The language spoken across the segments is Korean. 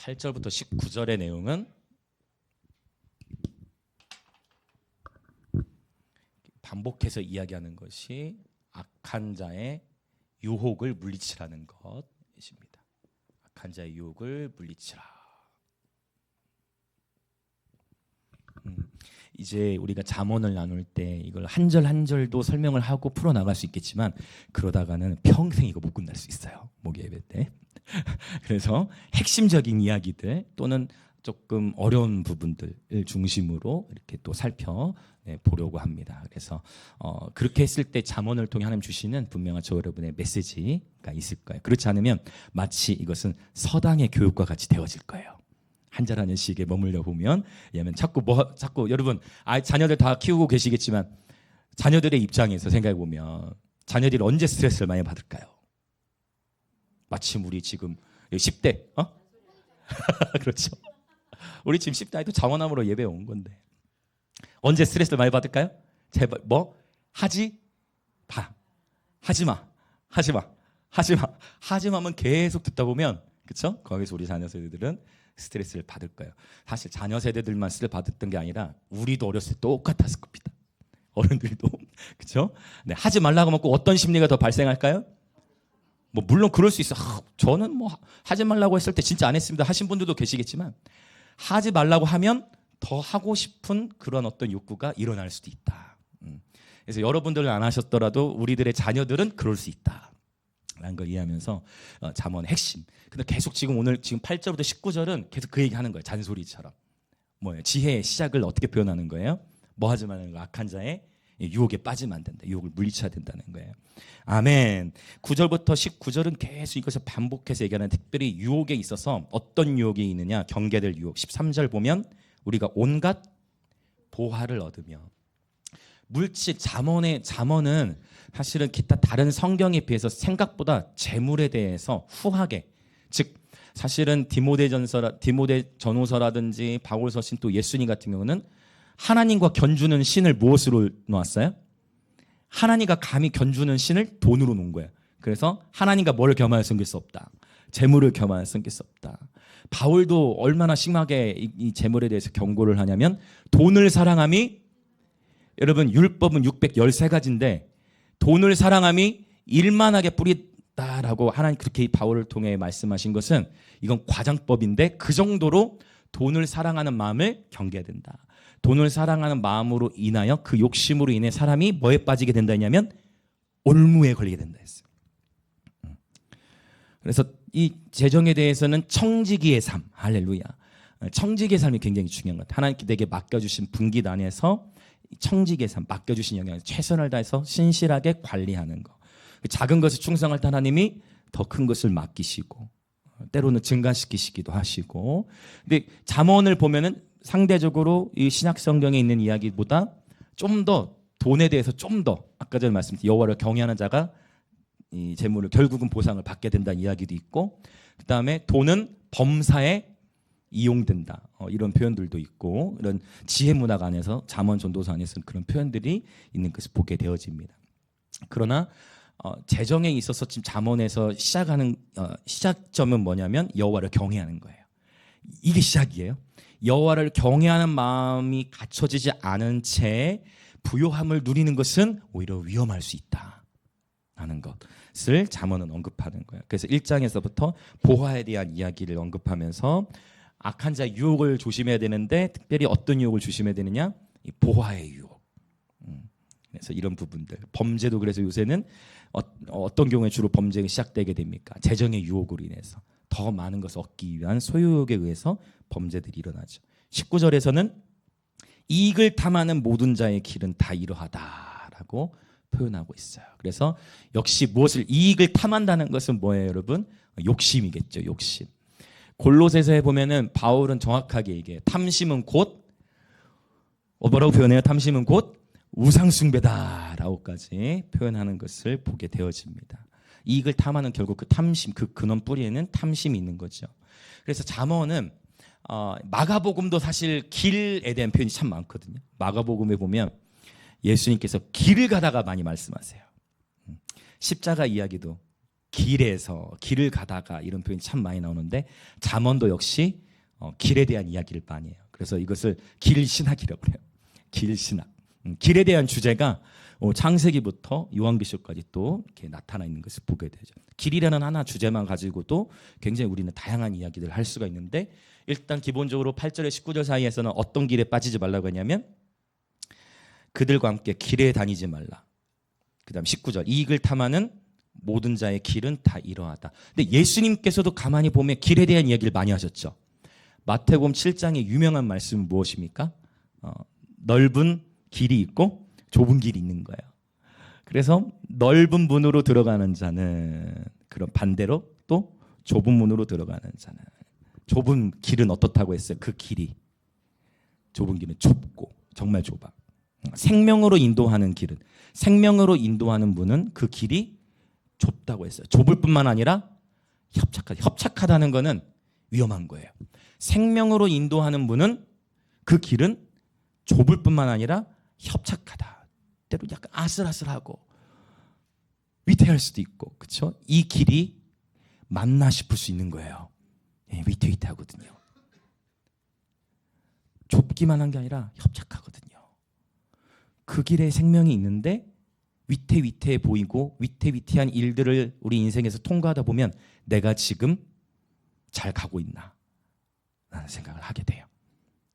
8절부터 19절의 내용은 반복해서 이야기하는 것이 악한 자의 유혹을 물리치라는 것입니다. 악한 자의 유혹을 물리치라. 이제 우리가 잠언을 나눌 때 이걸 한 절 한 절도 설명을 하고 풀어나갈 수 있겠지만 그러다가는 평생 이거 못 끝날 수 있어요. 목요 예배 때. 그래서 핵심적인 이야기들 또는 조금 어려운 부분들을 중심으로 이렇게 또 살펴보려고 합니다. 그래서 그렇게 했을 때 잠언을 통해 하나님 주시는 분명한 저 여러분의 메시지가 있을 거예요. 그렇지 않으면 마치 이것은 서당의 교육과 같이 되어질 거예요. 한자라는 식에 머물려 보면, 왜냐하면 자꾸 여러분 자녀들 다 키우고 계시겠지만 자녀들의 입장에서 생각해 보면 자녀들이 언제 스트레스를 많이 받을까요? 마침 우리 지금 10대, 그렇죠. 우리 지금 10대도 장원함으로 예배 온 건데 언제 스트레스를 많이 받을까요? 제발 하지 마면 계속 듣다 보면, 그렇죠? 거기서 우리 자녀 세대들은 스트레스를 받을 거예요. 사실 자녀 세대들만 스트레스 받았던 게 아니라 우리도 어렸을 때 똑같았을 겁니다. 어른들도 그렇죠? 네, 하지 말라고 하면 꼭 어떤 심리가 더 발생할까요? 물론 그럴 수 있어. 저는 하지 말라고 했을 때 진짜 안 했습니다 하신 분들도 계시겠지만 하지 말라고 하면 더 하고 싶은 그런 어떤 욕구가 일어날 수도 있다. 그래서 여러분들은 안 하셨더라도 우리들의 자녀들은 그럴 수 있다 라는 걸 이해하면서 잠언의 핵심. 근데 계속 오늘 8절부터 19절은 계속 그 얘기 하는 거예요. 잔소리처럼. 지혜의 시작을 어떻게 표현하는 거예요? 하지 말라는 거. 악한 자의 유혹에 빠지면 안 된다. 유혹을 물리쳐야 된다는 거예요. 아멘. 9절부터 19절은 계속 이것을 반복해서 얘기하는, 특별히 유혹에 있어서 어떤 유혹이 있느냐, 경계될 유혹. 13절 보면 우리가 온갖 보화를 얻으며, 물질, 잠언은 사실은 기타 다른 성경에 비해서 생각보다 재물에 대해서 후하게, 즉 사실은 디모데 전후서라든지 바울서신 또 예수님 같은 경우는 하나님과 견주는 신을 무엇으로 놓았어요? 하나님과 감히 견주는 신을 돈으로 놓은 거예요. 그래서 하나님과 뭘 겸하여 섬길 수 없다. 재물을 겸하여 섬길 수 없다. 바울도 얼마나 심하게 이 재물에 대해서 경고를 하냐면, 돈을 사랑함이, 여러분 율법은 613가지인데 돈을 사랑함이 일만하게 뿌리다라고 하나님 그렇게 바울을 통해 말씀하신 것은, 이건 과장법인데 그 정도로 돈을 사랑하는 마음을 경계해야 된다. 돈을 사랑하는 마음으로 인하여 그 욕심으로 인해 사람이 뭐에 빠지게 된다 했냐면 올무에 걸리게 된다 했어요. 그래서 이 재정에 대해서는 청지기의 삶, 할렐루야. 청지기의 삶이 굉장히 중요한 것 같아요. 하나님께 맡겨주신 분깃 안에서 청지기의 삶, 맡겨주신 영역에 최선을 다해서 신실하게 관리하는 것. 작은 것을 충성할 때 하나님이 더 큰 것을 맡기시고 때로는 증가시키시기도 하시고. 근데 잠언을 보면은 상대적으로 이 신약 성경에 있는 이야기보다 좀 더 돈에 대해서 좀 더, 아까 전에 말씀드린 여호와를 경외하는 자가 이 재물을 결국은 보상을 받게 된다는 이야기도 있고, 그다음에 돈은 범사에 이용된다, 이런 표현들도 있고, 이런 지혜 문학 안에서 잠언 전도서 안에서는 그런 표현들이 있는 것을 보게 되어집니다. 그러나 재정에 있어서 지금 잠언에서 시작하는 시작점은 뭐냐면 여호와를 경외하는 거예요. 이게 시작이에요. 여호와를 경외하는 마음이 갖춰지지 않은 채 부요함을 누리는 것은 오히려 위험할 수 있다라는 것을 잠언은 언급하는 거예요. 그래서 1장에서부터 보화에 대한 이야기를 언급하면서 악한 자의 유혹을 조심해야 되는데, 특별히 어떤 유혹을 조심해야 되느냐? 이 보화의 유혹. 그래서 이런 부분들, 범죄도 그래서 요새는 어떤 경우에 주로 범죄가 시작되게 됩니까? 재정의 유혹으로 인해서 더 많은 것을 얻기 위한 소유욕에 의해서 범죄들이 일어나죠. 19절에서는 이익을 탐하는 모든 자의 길은 다 이러하다라고 표현하고 있어요. 그래서 역시 무엇을 이익을 탐한다는 것은 뭐예요, 여러분? 욕심이겠죠, 욕심. 골로새서에 보면은 바울은 정확하게 얘기해요. 탐심은 곧 뭐라고 표현해요? 탐심은 곧 우상숭배다라고까지 표현하는 것을 보게 되어집니다. 이익을 탐하는, 결국 그 탐심, 그 근원 뿌리에는 탐심이 있는 거죠. 그래서 잠언은 마가복음도 사실 길에 대한 표현이 참 많거든요. 마가복음에 보면 예수님께서 길을 가다가 많이 말씀하세요. 십자가 이야기도 길에서 길을 가다가 이런 표현이 참 많이 나오는데 잠언도 역시 길에 대한 이야기를 많이 해요. 그래서 이것을 길신학이라고 해요. 길신학. 길에 대한 주제가 창세기부터 요한계시록까지 또 이렇게 나타나 있는 것을 보게 되죠. 길이라는 하나 주제만 가지고도 굉장히 우리는 다양한 이야기들을 할 수가 있는데 일단 기본적으로 8절에 19절 사이에서는 어떤 길에 빠지지 말라고 하냐면 그들과 함께 길에 다니지 말라. 그 다음 19절 이익을 탐하는 모든 자의 길은 다 이러하다. 근데 예수님께서도 가만히 보면 길에 대한 이야기를 많이 하셨죠. 마태복음 7장의 유명한 말씀은 무엇입니까? 넓은 길이 있고 좁은 길이 있는 거예요. 그래서 넓은 문으로 들어가는 자는 그런 반대로 또 좁은 문으로 들어가는 자는 좁은 길은 어떻다고 했어요? 그 길이 좁은 길은 좁고 정말 좁아. 생명으로 인도하는 길은 생명으로 인도하는 문은 그 길이 좁다고 했어요. 좁을 뿐만 아니라 협착하다는 것은 위험한 거예요. 생명으로 인도하는 문은 그 길은 좁을 뿐만 아니라 협착하다. 때로 약간 아슬아슬하고 위태할 수도 있고, 그렇죠? 이 길이 맞나 싶을 수 있는 거예요. 위태위태하거든요. 좁기만 한 게 아니라 협착하거든요. 그 길에 생명이 있는데 위태위태해 보이고 위태위태한 일들을 우리 인생에서 통과하다 보면 내가 지금 잘 가고 있나 라는 생각을 하게 돼요.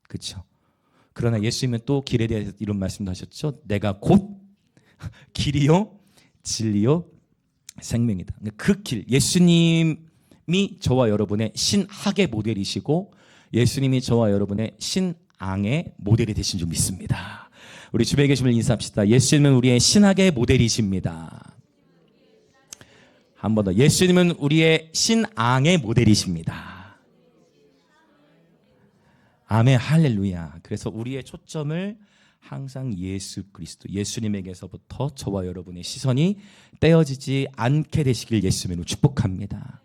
그렇죠? 그러나 예수님은 또 길에 대해서 이런 말씀도 하셨죠. 내가 곧 길이요 진리요 생명이다. 그 길, 예수님이 저와 여러분의 신학의 모델이시고 예수님이 저와 여러분의 신앙의 모델이 되신 줄 믿습니다. 우리 주변에 계신 분들 인사합시다. 예수님은 우리의 신학의 모델이십니다. 한 번 더. 예수님은 우리의 신앙의 모델이십니다. 아멘, 할렐루야. 그래서 우리의 초점을 항상 예수 그리스도, 예수님에게서부터 저와 여러분의 시선이 떼어지지 않게 되시길 예수님으로 축복합니다.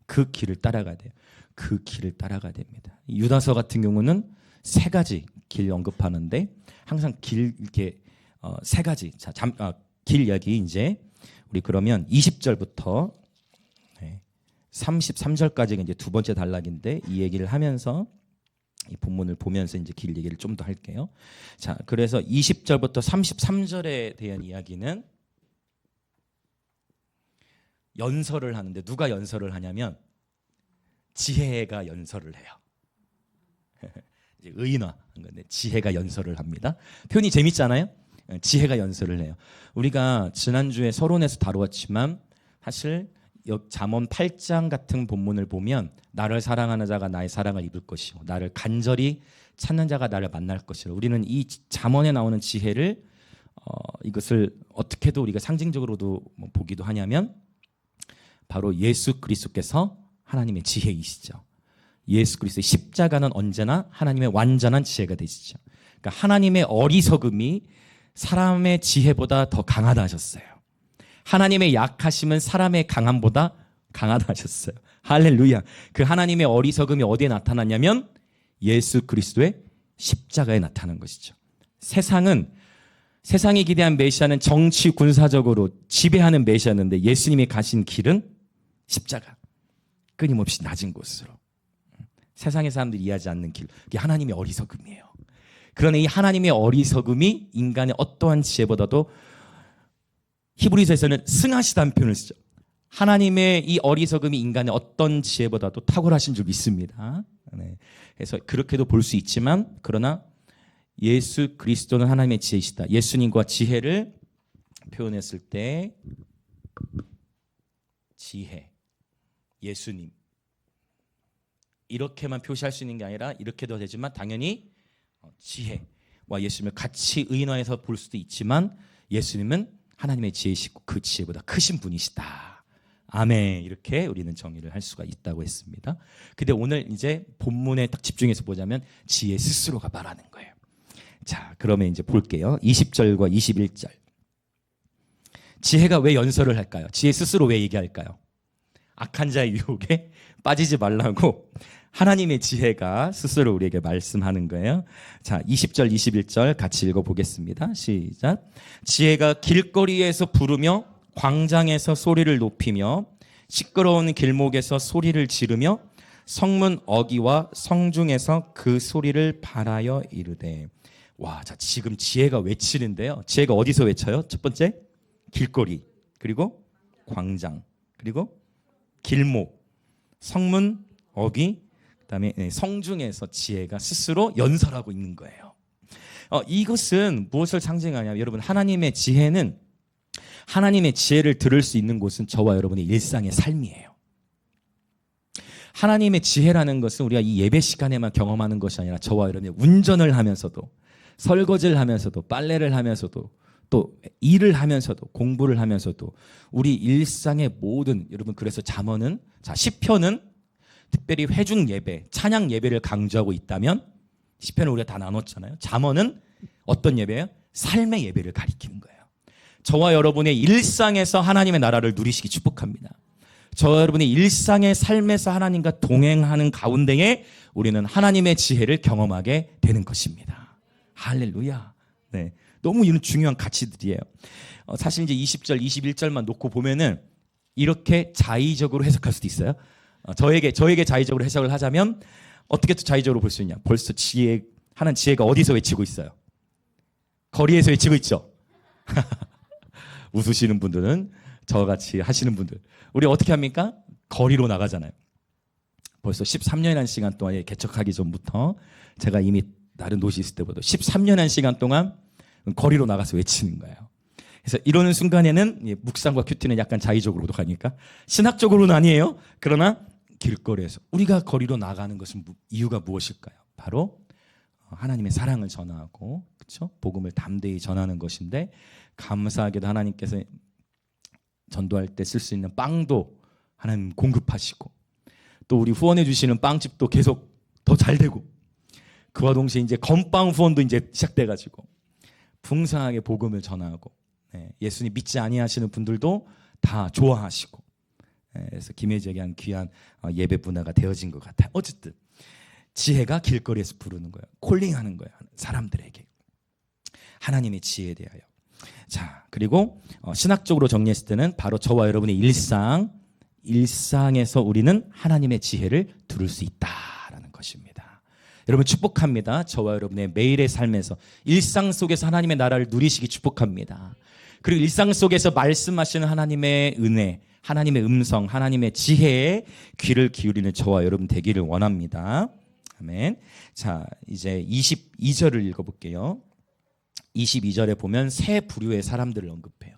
그 길을 따라가야 돼요. 그 길을 따라가야 됩니다. 유다서 같은 경우는 세 가지 길 언급하는데 항상 길 이렇게 세 가지 길 이야기 이제 우리 그러면 20절부터 33절까지가 이제 두 번째 단락인데 이 얘기를 하면서 이 본문을 보면서 이제 길 얘기를 좀 더 할게요. 자, 그래서 20절부터 33절에 대한 이야기는 연설을 하는데 누가 연설을 하냐면 지혜가 연설을 해요. 이제 의인화한 건데 지혜가 연설을 합니다. 표현이 재밌잖아요. 지혜가 연설을 해요. 우리가 지난주에 서론에서 다루었지만 사실 잠언 8장 같은 본문을 보면 나를 사랑하는 자가 나의 사랑을 입을 것이고 나를 간절히 찾는 자가 나를 만날 것이라. 우리는 이 잠언에 나오는 지혜를 이것을 어떻게도 우리가 상징적으로도 보기도 하냐면 바로 예수 그리스도께서 하나님의 지혜이시죠. 예수 그리스도의 십자가는 언제나 하나님의 완전한 지혜가 되시죠. 그러니까 하나님의 어리석음이 사람의 지혜보다 더 강하다 하셨어요. 하나님의 약하심은 사람의 강함보다 강하다 하셨어요. 할렐루야. 그 하나님의 어리석음이 어디에 나타났냐면 예수 그리스도의 십자가에 나타난 것이죠. 세상이 기대한 메시아는 정치 군사적으로 지배하는 메시아였는데 예수님이 가신 길은 십자가. 끊임없이 낮은 곳으로. 세상의 사람들이 이해하지 않는 길. 그게 하나님의 어리석음이에요. 그러나 이 하나님의 어리석음이 인간의 어떠한 지혜보다도 히브리서에서는 승하시다는 표현을 쓰죠. 하나님의 이 어리석음이 인간의 어떤 지혜보다도 탁월하신 줄 믿습니다. 네. 그래서 그렇게도 볼 수 있지만 그러나 예수 그리스도는 하나님의 지혜이시다. 예수님과 지혜를 표현했을 때 지혜, 예수님 이렇게만 표시할 수 있는 게 아니라 이렇게도 되지만 당연히 지혜와 예수님을 같이 의인화해서 볼 수도 있지만 예수님은 하나님의 지혜이시고 그 지혜보다 크신 분이시다. 아멘. 이렇게 우리는 정의를 할 수가 있다고 했습니다. 근데 오늘 이제 본문에 딱 집중해서 보자면 지혜 스스로가 말하는 거예요. 자, 그러면 이제 볼게요. 20절과 21절. 지혜가 왜 연설을 할까요? 지혜 스스로 왜 얘기할까요? 악한 자의 유혹에 빠지지 말라고 하나님의 지혜가 스스로 우리에게 말씀하는 거예요. 자, 20절, 21절 같이 읽어보겠습니다. 시작. 지혜가 길거리에서 부르며 광장에서 소리를 높이며 시끄러운 길목에서 소리를 지르며 성문 어귀와 성중에서 그 소리를 발하여 이르되. 와, 자, 지금 지혜가 외치는데요. 지혜가 어디서 외쳐요? 첫 번째, 길거리, 그리고 광장, 그리고 길목, 성문 어귀, 그다음에 성중에서 지혜가 스스로 연설하고 있는 거예요. 이것은 무엇을 상징하냐면, 여러분, 하나님의 지혜는, 하나님의 지혜를 들을 수 있는 곳은 저와 여러분의 일상의 삶이에요. 하나님의 지혜라는 것은 우리가 이 예배 시간에만 경험하는 것이 아니라 저와 여러분의 운전을 하면서도, 설거지를 하면서도, 빨래를 하면서도, 또 일을 하면서도, 공부를 하면서도, 우리 일상의 모든, 여러분, 그래서 잠언은, 자, 시편은 특별히 회중 예배, 찬양 예배를 강조하고 있다면, 시편을 우리가 다 나눴잖아요. 잠언은 어떤 예배예요? 삶의 예배를 가리키는 거예요. 저와 여러분의 일상에서 하나님의 나라를 누리시기 축복합니다. 저와 여러분의 일상의 삶에서 하나님과 동행하는 가운데에 우리는 하나님의 지혜를 경험하게 되는 것입니다. 할렐루야. 네, 너무 이런 중요한 가치들이에요. 사실 이제 20절, 21절만 놓고 보면은 이렇게 자의적으로 해석할 수도 있어요. 저에게 자의적으로 해석을 하자면 어떻게 또 자의적으로 볼 수 있냐? 벌써 하나님 지혜가 어디서 외치고 있어요? 거리에서 외치고 있죠. 웃으시는 분들은, 저같이 하시는 분들, 우리 어떻게 합니까? 거리로 나가잖아요. 벌써 13년이라는 시간 동안 개척하기 전부터 제가 이미 다른 도시 있을 때보다 13년이라는 시간 동안 거리로 나가서 외치는 거예요. 그래서 이러는 순간에는 묵상과 큐티는 약간 자의적으로도 가니까, 신학적으로는 아니에요. 그러나 길거리에서 우리가 거리로 나가는 것은 이유가 무엇일까요? 바로 하나님의 사랑을 전하고, 그렇죠? 복음을 담대히 전하는 것인데, 감사하게도 하나님께서 전도할 때 쓸 수 있는 빵도 하나님 공급하시고, 또 우리 후원해 주시는 빵집도 계속 더 잘 되고, 그와 동시에 이제 건빵 후원도 이제 시작돼 가지고 풍성하게 복음을 전하고, 예수님 믿지 아니하시는 분들도 다 좋아하시고, 그래서 김혜지에게 한 귀한 예배 문화가 되어진 것 같아요. 어쨌든 지혜가 길거리에서 부르는 거예요. 콜링하는 거예요. 사람들에게 하나님의 지혜에 대하여. 자, 그리고 신학적으로 정리했을 때는 바로 저와 여러분의 일상에서 우리는 하나님의 지혜를 들을 수 있다라는 것입니다. 여러분 축복합니다. 저와 여러분의 매일의 삶에서, 일상 속에서 하나님의 나라를 누리시기 축복합니다. 그리고 일상 속에서 말씀하시는 하나님의 은혜, 하나님의 음성, 하나님의 지혜에 귀를 기울이는 저와 여러분 되기를 원합니다. 아멘. 자, 이제 22절을 읽어볼게요. 22절에 보면 세 부류의 사람들을 언급해요.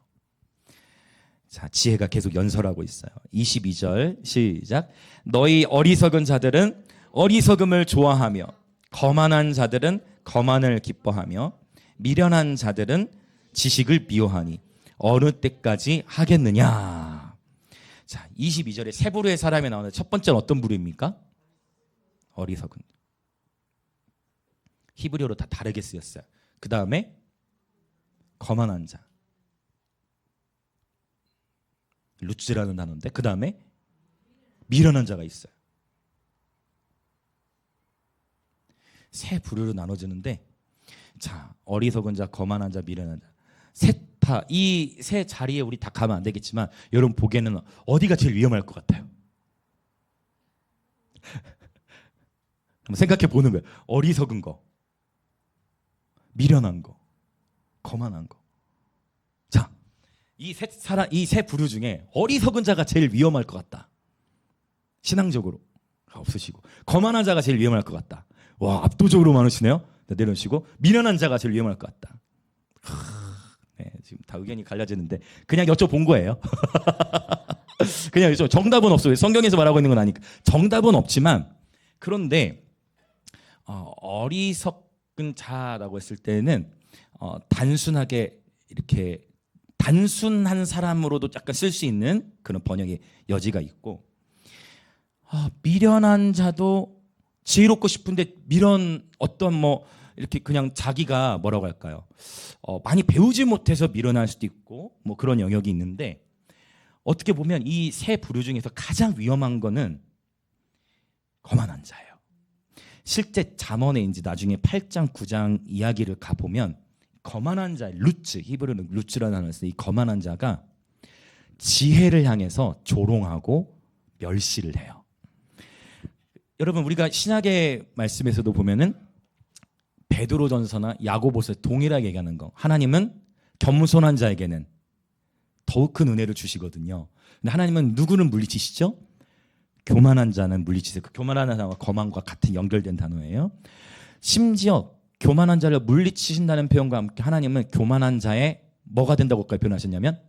자, 지혜가 계속 연설하고 있어요. 22절 시작. 너희 어리석은 자들은 어리석음을 좋아하며, 거만한 자들은 거만을 기뻐하며, 미련한 자들은 지식을 미워하니 어느 때까지 하겠느냐. 자, 22절에 세 부류의 사람이 나오는데, 첫 번째는 어떤 부류입니까? 어리석은. 히브리어로 다 다르게 쓰였어요. 그 다음에 거만한 자, 루츠라는 단어인데, 그 다음에 미련한 자가 있어요. 세 부류로 나눠지는데, 자, 어리석은 자, 거만한 자, 미련한 자, 이 세 자리에 우리 다 가면 안 되겠지만, 여러분 보기에는 어디가 제일 위험할 것 같아요? 한번 생각해 보는 거예요. 어리석은 거, 미련한 거, 거만한 거. 자, 이 세 부류 중에 어리석은 자가 제일 위험할 것 같다. 신앙적으로 없으시고, 거만한 자가 제일 위험할 것 같다. 와, 압도적으로 많으시네요. 내려놓으시고, 미련한 자가 제일 위험할 것 같다. 네, 지금 다 의견이 갈라지는데 그냥 여쭤본 거예요. 그냥 정답은 없어요. 성경에서 말하고 있는 건 아니까 정답은 없지만, 그런데 어리석은 자라고 했을 때는 단순하게 이렇게 단순한 사람으로도 약간 쓸 수 있는 그런 번역의 여지가 있고, 미련한 자도 지혜롭고 싶은데 어떤 이렇게 그냥 자기가 뭐라고 할까요? 많이 배우지 못해서 미련할 수도 있고, 그런 영역이 있는데, 어떻게 보면 이 세 부류 중에서 가장 위험한 거는 거만한 자예요. 실제 잠언에 이제 나중에 8장, 9장 이야기를 가보면, 거만한 자, 루츠, 히브리어는 루츠라는 단어를 써요. 이 거만한 자가 지혜를 향해서 조롱하고 멸시를 해요. 여러분 우리가 신약의 말씀에서도 보면은 베드로전서나 야고보서 동일하게 얘기하는 거. 하나님은 겸손한 자에게는 더욱 큰 은혜를 주시거든요. 근데 하나님은 누구를 물리치시죠? 교만한 자는 물리치세요. 그 교만한 자와 거만과 같은 연결된 단어예요. 심지어 교만한 자를 물리치신다는 표현과 함께 하나님은 교만한 자의 뭐가 된다고까지 표현하셨냐면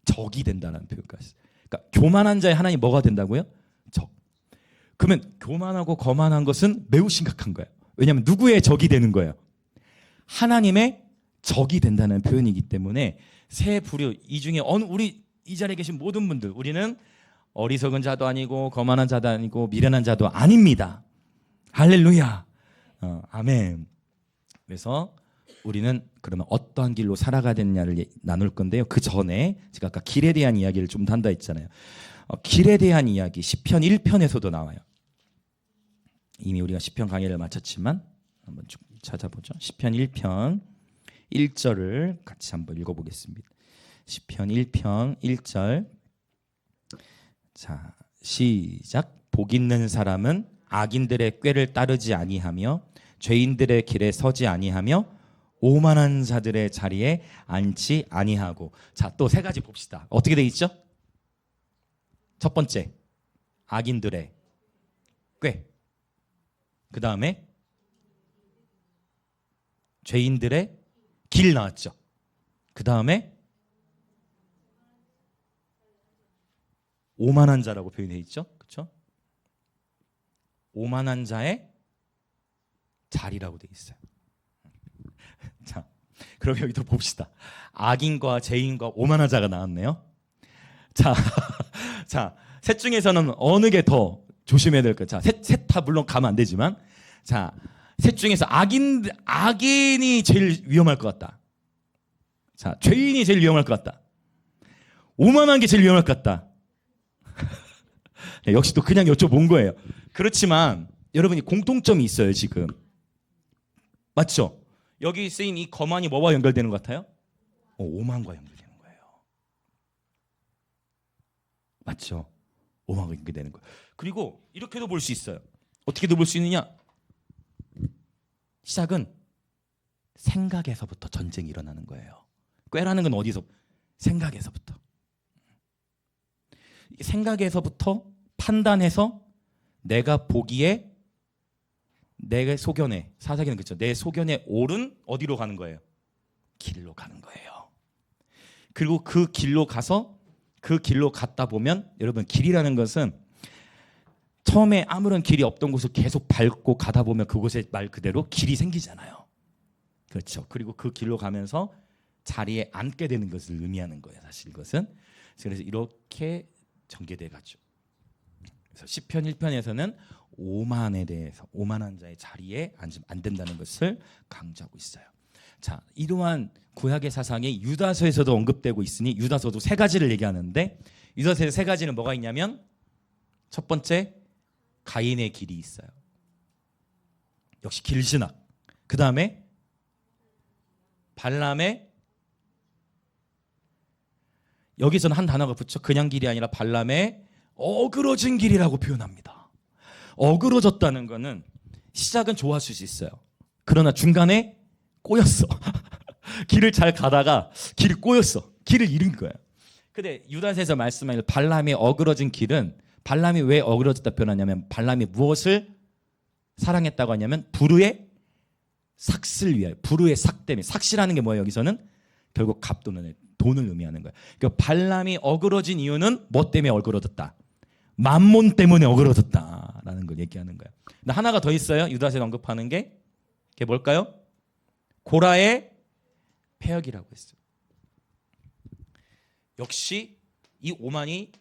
적이 된다는 표현까지. 그러니까 교만한 자의 하나님 뭐가 된다고요? 적. 그러면 교만하고 거만한 것은 매우 심각한 거예요. 왜냐하면 누구의 적이 되는 거예요? 하나님의 적이 된다는 표현이기 때문에 세 부류 이 중에 어느 우리 이 자리에 계신 모든 분들 우리는 어리석은 자도 아니고 거만한 자도 아니고 미련한 자도 아닙니다. 할렐루야. 아멘. 그래서 우리는 그러면 어떠한 길로 살아가야 되느냐를 나눌 건데요. 그 전에 제가 아까 길에 대한 이야기를 좀 더 한다 했잖아요. 길에 대한 이야기 시편 1편에서도 나와요. 이미 우리가 시편 강의를 마쳤지만 한번 쭉 찾아보죠. 시편 1편 1절을 같이 한번 읽어보겠습니다. 시편 1편 1절. 자, 시작. 복 있는 사람은 악인들의 꾀를 따르지 아니하며 죄인들의 길에 서지 아니하며 오만한 자들의 자리에 앉지 아니하고. 자, 또 세 가지 봅시다. 어떻게 돼 있죠? 첫 번째, 악인들의 꾀. 그 다음에 죄인들의 길 나왔죠. 그 다음에 오만한 자라고 표현해 있죠. 그렇죠? 오만한 자의 자리라고 돼 있어요. 자, 그럼 여기도 봅시다. 악인과 죄인과 오만한 자가 나왔네요. 자, 자, 셋 중에서는 어느 게 더 조심해야 될까요? 자, 셋 다 물론 가면 안 되지만, 자, 셋 중에서 악인이 제일 위험할 것 같다. 자, 죄인이 제일 위험할 것 같다. 오만한 게 제일 위험할 것 같다. 역시 또 그냥 여쭤본 거예요. 그렇지만 여러분이 공통점이 있어요 지금. 맞죠? 여기 쓰인 이 거만이 뭐와 연결되는 것 같아요? 오만과 연결되는 거예요. 맞죠? 오만과 연결되는 거예요. 그리고 이렇게도 볼 수 있어요. 어떻게도 볼 수 있느냐? 시작은 생각에서부터 전쟁이 일어나는 거예요. 꾀라는 건 어디서? 생각에서부터. 생각에서부터 판단해서 내가 보기에 내 소견에, 사사기는 그렇죠. 내 소견에 옳은 어디로 가는 거예요? 길로 가는 거예요. 그리고 그 길로 가서 그 길로 갔다 보면 여러분 길이라는 것은 처음에 아무런 길이 없던 곳을 계속 밟고 가다 보면 그곳에 말 그대로 길이 생기잖아요. 그렇죠. 그리고 그 길로 가면서 자리에 앉게 되는 것을 의미하는 거예요. 사실 이것은. 그래서 이렇게 전개돼 가죠. 그래서 시편 1편에서는 오만에 대해서 오만한 자의 자리에 앉으면 안 된다는 것을 강조하고 있어요. 자, 이러한 구약의 사상이 유다서에서도 언급되고 있으니 유다서도 세 가지를 얘기하는데 유다서의 세 가지는 뭐가 있냐면 첫 번째 가인의 길이 있어요. 역시 길신학. 그 다음에 발람의 여기서는 한 단어가 붙죠. 그냥 길이 아니라 발람의 어그러진 길이라고 표현합니다. 어그러졌다는 거는 시작은 좋았을 수 있어요. 그러나 중간에 꼬였어. 길을 잘 가다가 길이 꼬였어. 길을 잃은 거예요. 근데 유다서에서 말씀하는 발람의 어그러진 길은 발람이 왜 어그러졌다 표현하냐면 발람이 무엇을 사랑했다고 하냐면 부르의 삭슬 위하여. 부르의 삭 때문에. 삭시라는 게 뭐예요? 여기서는 결국 갑돈을 돈을 의미하는 거예요. 그러니까 발람이 어그러진 이유는 뭐 때문에 어그러졌다? 만몬 때문에 어그러졌다라는 걸 얘기하는 거예요. 근데 하나가 더 있어요. 유다서에 언급하는 게 그게 뭘까요? 고라의 폐역이라고 했어요. 역시 이 오만이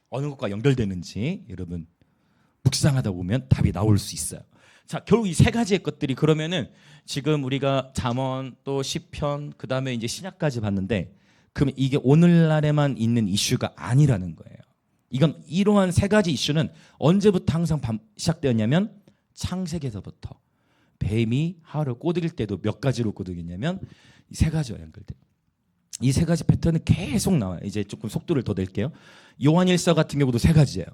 어느 것과 연결되는지 여러분 묵상하다 보면 답이 나올 수 있어요. 자, 결국 이 세 가지의 것들이 그러면은 지금 우리가 잠언 또 시편 그다음에 이제 신약까지 봤는데 그럼 이게 오늘날에만 있는 이슈가 아니라는 거예요. 이건 이러한 세 가지 이슈는 언제부터 항상 시작되었냐면 창세기에서부터 뱀이 하와를 꼬드길 때도 몇 가지로 꼬드겼냐면 이 세 가지와 연결돼. 이 세 가지 패턴은 계속 나와요. 이제 조금 속도를 더 낼게요. 요한일서 같은 경우도 세 가지예요.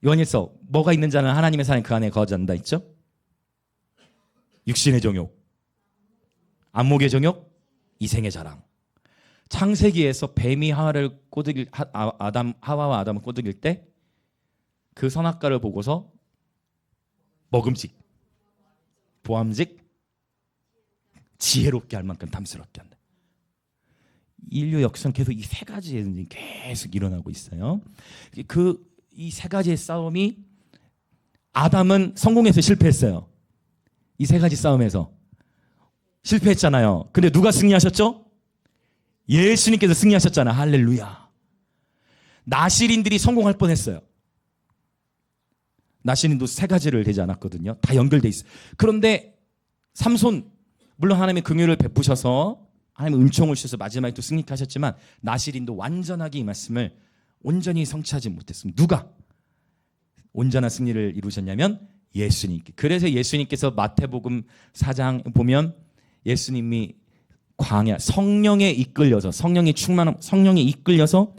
요한일서 뭐가 있는 자는 하나님의 사랑이 그 안에 거하지 않는다 있죠? 육신의 정욕, 안목의 정욕, 이생의 자랑. 창세기에서 뱀이 하와를 꼬드길 하와와 아담을 꼬드길 때 그 선악과를 보고서 먹음직, 보암직, 지혜롭게 할 만큼 탐스럽게 한다. 인류 역사는 계속 이 세 가지에 계속 일어나고 있어요. 이 세 가지의 싸움이 아담은 성공해서 실패했어요. 이 세 가지 싸움에서 실패했잖아요. 근데 누가 승리하셨죠? 예수님께서 승리하셨잖아요. 할렐루야. 나실인들이 성공할 뻔했어요. 나실인도 세 가지를 되지 않았거든요. 다 연결돼 있어요. 그런데 삼손, 물론 하나님의 긍휼을 베푸셔서 하나님의 은총을 주셔서 마지막에 또 승리케 하셨지만 나실인도 완전하게 이 말씀을 온전히 성취하지 못했습니다. 누가 온전한 승리를 이루셨냐면 예수님께. 그래서 예수님께서 마태복음 4장 보면 예수님이 광야, 성령에 이끌려서 성령에 이끌려서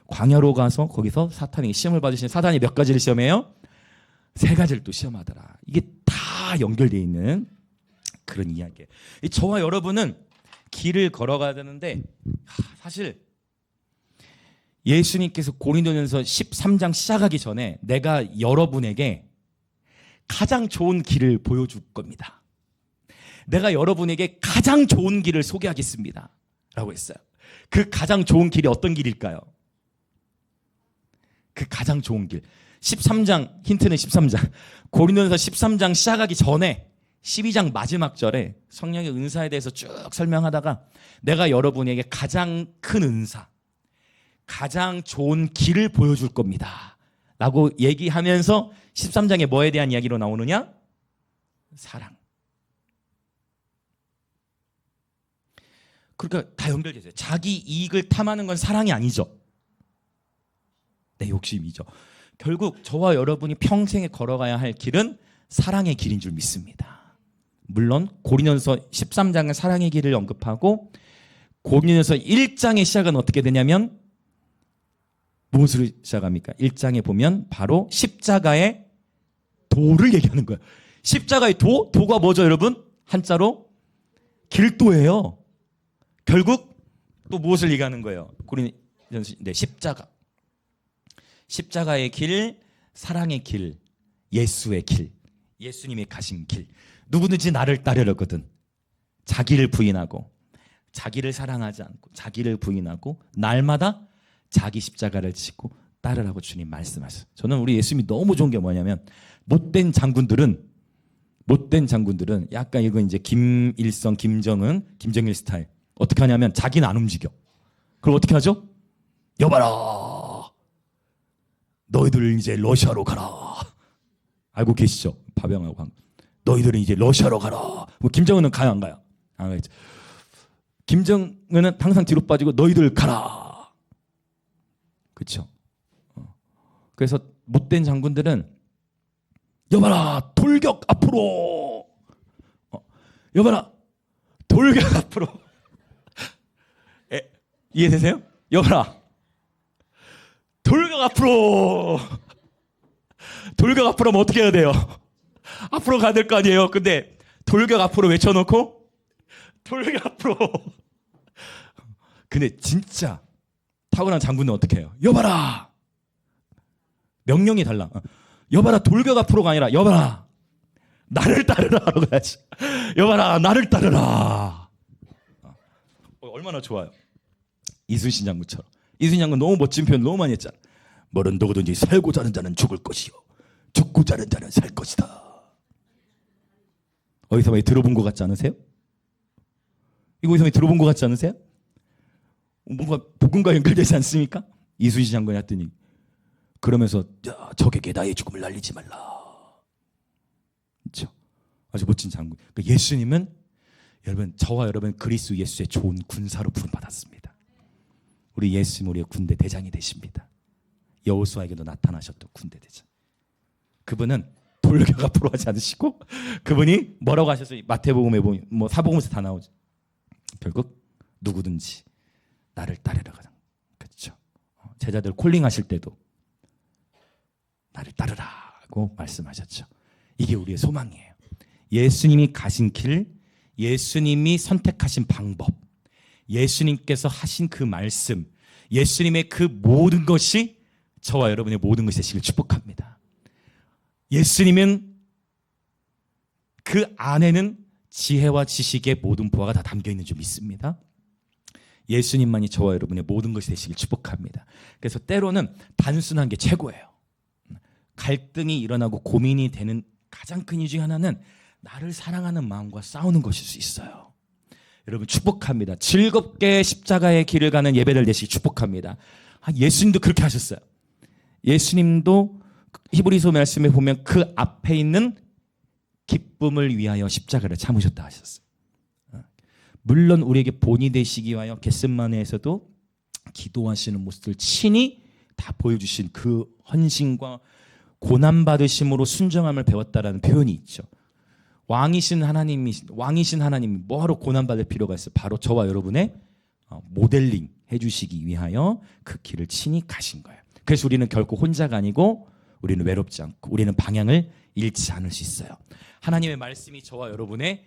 광야로 가서 거기서 사탄에게 시험을 받으신 사탄이 몇 가지를 시험해요? 세 가지를 또 시험하더라. 이게 다 연결되어 있는 그런 이야기예요. 저와 여러분은 길을 걸어가야 되는데 사실 예수님께서 고린도전서 13장 시작하기 전에 내가 여러분에게 가장 좋은 길을 보여줄 겁니다. 내가 여러분에게 가장 좋은 길을 소개하겠습니다 라고 했어요. 그 가장 좋은 길이 어떤 길일까요? 그 가장 좋은 길 13장, 힌트는 13장, 고린도전서 13장 시작하기 전에 12장 마지막 절에 성령의 은사에 대해서 쭉 설명하다가 내가 여러분에게 가장 큰 은사, 가장 좋은 길을 보여줄 겁니다 라고 얘기하면서 13장에 뭐에 대한 이야기로 나오느냐? 사랑. 그러니까 다 연결되세요. 자기 이익을 탐하는 건 사랑이 아니죠. 내 욕심이죠. 결국 저와 여러분이 평생에 걸어가야 할 길은 사랑의 길인 줄 믿습니다. 물론 고린도전서 13장은 사랑의 길을 언급하고 고린도전서 1장의 시작은 어떻게 되냐면 무엇으로 시작합니까? 1장에 보면 바로 십자가의 도를 얘기하는 거예요. 십자가의 도가 뭐죠 여러분? 한자로 길도예요. 결국 또 무엇을 얘기하는 거예요? 고린도전서 십자가. 십자가의 길, 사랑의 길, 예수의 길, 예수님이 가신 길. 누구든지 나를 따르려거든 자기를 부인하고 자기를 사랑하지 않고 자기를 부인하고 날마다 자기 십자가를 지고 따르라고 주님 말씀하셨어요. 저는 우리 예수님이 너무 좋은 게 뭐냐면 못된 장군들은 약간 이거 이제 김일성, 김정일 스타일. 어떻게 하냐면 자기는 안 움직여. 그럼 어떻게 하죠? 여봐라. 너희들 이제 러시아로 가라. 알고 계시죠? 파병하고 한. 너희들은 이제 러시아로 가라. 뭐 김정은은 가요 안 가요? 안 가요. 김정은은 항상 뒤로 빠지고 너희들 가라. 그렇죠? 그래서 못된 장군들은 여봐라 돌격 앞으로. 여봐라 돌격 앞으로. 이해되세요? 여봐라 돌격 앞으로. 돌격 앞으로 하면 어떻게 해야 돼요? 앞으로 가야 될 거 아니에요. 근데 돌격 앞으로 외쳐놓고 돌격 앞으로. 근데 진짜 타고난 장군은 어떻게 해요? 여봐라 명령이 달라. 여봐라 돌격 앞으로가 아니라 여봐라 나를 따르라 하러 가야지. 여봐라 나를 따르라. 얼마나 좋아요. 이순신 장군처럼. 이순신 장군 너무 멋진 표현 너무 많이 했잖아. 뭐든 누구든지 살고자 하는 자는 죽을 것이요 죽고자 하는 자는 살 것이다. 어디서 많이 들어본 것 같지 않으세요? 이거 어디서 많이 들어본 것 같지 않으세요? 뭔가 복음과 연결되지 않습니까? 이순신 장군이 했더니 그러면서 야, 적에게 나의 죽음을 날리지 말라. 그렇죠? 아주 멋진 장군. 그러니까 예수님은 여러분 저와 여러분 그리스도 예수의 좋은 군사로 부름받았습니다. 우리 예수님 우리의 군대 대장이 되십니다. 여호수아에게도 나타나셨던 군대 대장. 그분은 돌격 앞으로 하지 않으시고 그분이 뭐라고 하셨어요? 마태복음에 보면 뭐 사복음에서 다 나오죠. 결국 누구든지 나를 따르라. 그렇죠. 제자들 콜링하실 때도 나를 따르라고 말씀하셨죠. 이게 우리의 소망이에요. 예수님이 가신 길, 예수님이 선택하신 방법, 예수님께서 하신 그 말씀, 예수님의 그 모든 것이 저와 여러분의 모든 것이 되시길 축복합니다. 예수님은 그 안에는 지혜와 지식의 모든 보화가 다 담겨있는 줄 믿습니다. 예수님만이 저와 여러분의 모든 것이 되시길 축복합니다. 그래서 때로는 단순한 게 최고예요. 갈등이 일어나고 고민이 되는 가장 큰 이유 중 하나는 나를 사랑하는 마음과 싸우는 것일 수 있어요. 여러분 축복합니다. 즐겁게 십자가의 길을 가는 예배를 내시기 축복합니다. 예수님도 그렇게 하셨어요. 예수님도 히브리서 말씀에 보면 그 앞에 있는 기쁨을 위하여 십자가를 참으셨다 하셨어요. 물론 우리에게 본이 되시기 위하여 겟세마네에서도 기도하시는 모습을 친히 다 보여주신 그 헌신과 고난받으심으로 순정함을 배웠다라는 표현이 있죠. 왕이신 하나님이 뭐하러 고난받을 필요가 있어요? 바로 저와 여러분의 모델링 해주시기 위하여 그 길을 친히 가신 거예요. 그래서 우리는 결코 혼자가 아니고 우리는 외롭지 않고 우리는 방향을 잃지 않을 수 있어요. 하나님의 말씀이 저와 여러분의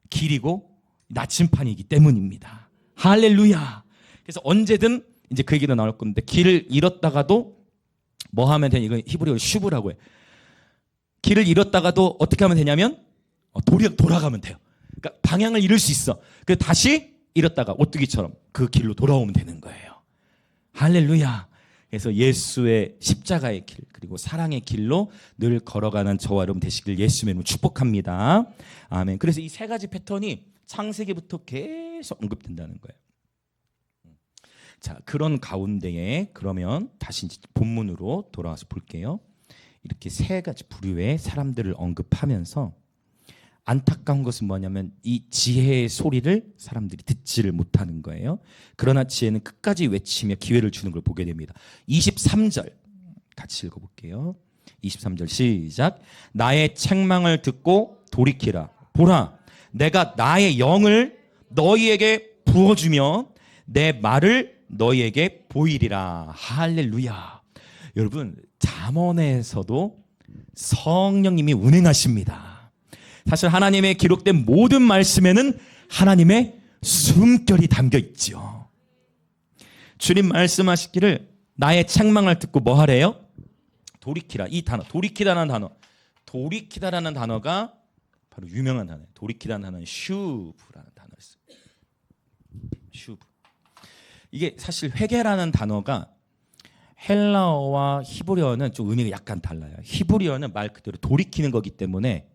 길이고 나침판이기 때문입니다. 할렐루야. 그래서 언제든 이제 그 얘기도 나올 건데 길을 잃었다가도 뭐 하면 되냐? 이건 히브리어로 슈브라고 해. 길을 잃었다가도 어떻게 하면 되냐면 돌아가면 돼요. 그러니까 방향을 잃을 수 있어. 그래서 다시 잃었다가 오뚜기처럼 그 길로 돌아오면 되는 거예요. 할렐루야. 그래서 예수의 십자가의 길 그리고 사랑의 길로 늘 걸어가는 저와 여러분 되시길 예수의 이름으로 축복합니다. 아멘. 그래서 이 세 가지 패턴이 창세기부터 계속 언급된다는 거예요. 자, 그런 가운데에 그러면 다시 본문으로 돌아와서 볼게요. 이렇게 세 가지 부류의 사람들을 언급하면서 안타까운 것은 뭐냐면 이 지혜의 소리를 사람들이 듣지를 못하는 거예요. 그러나 지혜는 끝까지 외치며 기회를 주는 걸 보게 됩니다. 23절 같이 읽어볼게요. 23절 시작. 나의 책망을 듣고 돌이키라. 보라, 내가 나의 영을 너희에게 부어주며 내 말을 너희에게 보이리라. 할렐루야. 여러분 잠언에서도 성령님이 운행하십니다. 사실 하나님의 기록된 모든 말씀에는 하나님의 숨결이 담겨 있죠. 주님 말씀하시기를 나의 책망을 듣고 뭐 하래요? 돌이키라. 이 단어 돌이키다라는 단어가 바로 유명한 단어예요. 돌이키다는 단어는 슈브라는 단어였어요. 슈브. 이게 사실 회개라는 단어가 헬라어와 히브리어는 좀 의미가 약간 달라요. 히브리어는 말 그대로 돌이키는 거기 때문에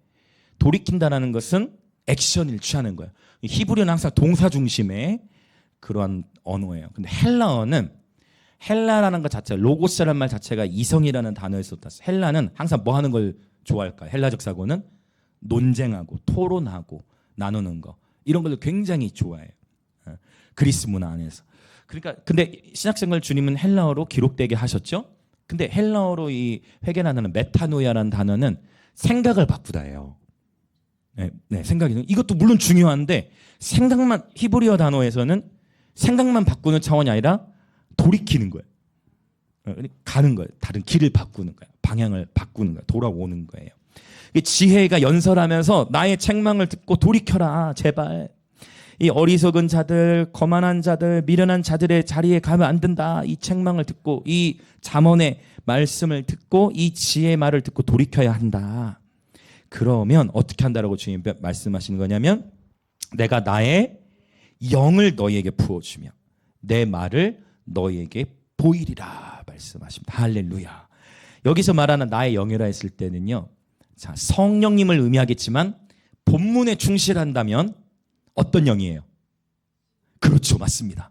돌이킨다라는 것은 액션을 취하는 거예요. 히브리어는 항상 동사 중심의 그러한 언어예요. 근데 헬라라는 것 자체가 로고스라는 말 자체가 이성이라는 단어에서 땄어요. 헬라는 항상 뭐 하는 걸 좋아할까요? 헬라적 사고는 논쟁하고 토론하고 나누는 거 이런 걸 굉장히 좋아해요. 그리스 문화 안에서. 그러니까 근데 신약성경 주님은 헬라어로 기록되게 하셨죠. 근데 헬라어로 이 회개라는 메타노이아라는 단어는 생각을 바꾸다예요. 네, 생각이 이것도 물론 중요한데 생각만 히브리어 단어에서는 생각만 바꾸는 차원이 아니라 돌이키는 거예요. 가는 거예요. 다른 길을 바꾸는 거예요. 방향을 바꾸는 거예요. 돌아오는 거예요. 지혜가 연설하면서 나의 책망을 듣고 돌이켜라 제발. 이 어리석은 자들, 거만한 자들, 미련한 자들의 자리에 가면 안 된다. 이 책망을 듣고 이 잠언의 말씀을 듣고 이 지혜의 말을 듣고 돌이켜야 한다. 그러면 어떻게 한다라고 주님 말씀하시는 거냐면 내가 나의 영을 너희에게 부어주며 내 말을 너희에게 보이리라 말씀하십니다. 할렐루야. 여기서 말하는 나의 영이라 했을 때는요. 자, 성령님을 의미하겠지만 본문에 충실한다면 어떤 영이에요? 그렇죠. 맞습니다.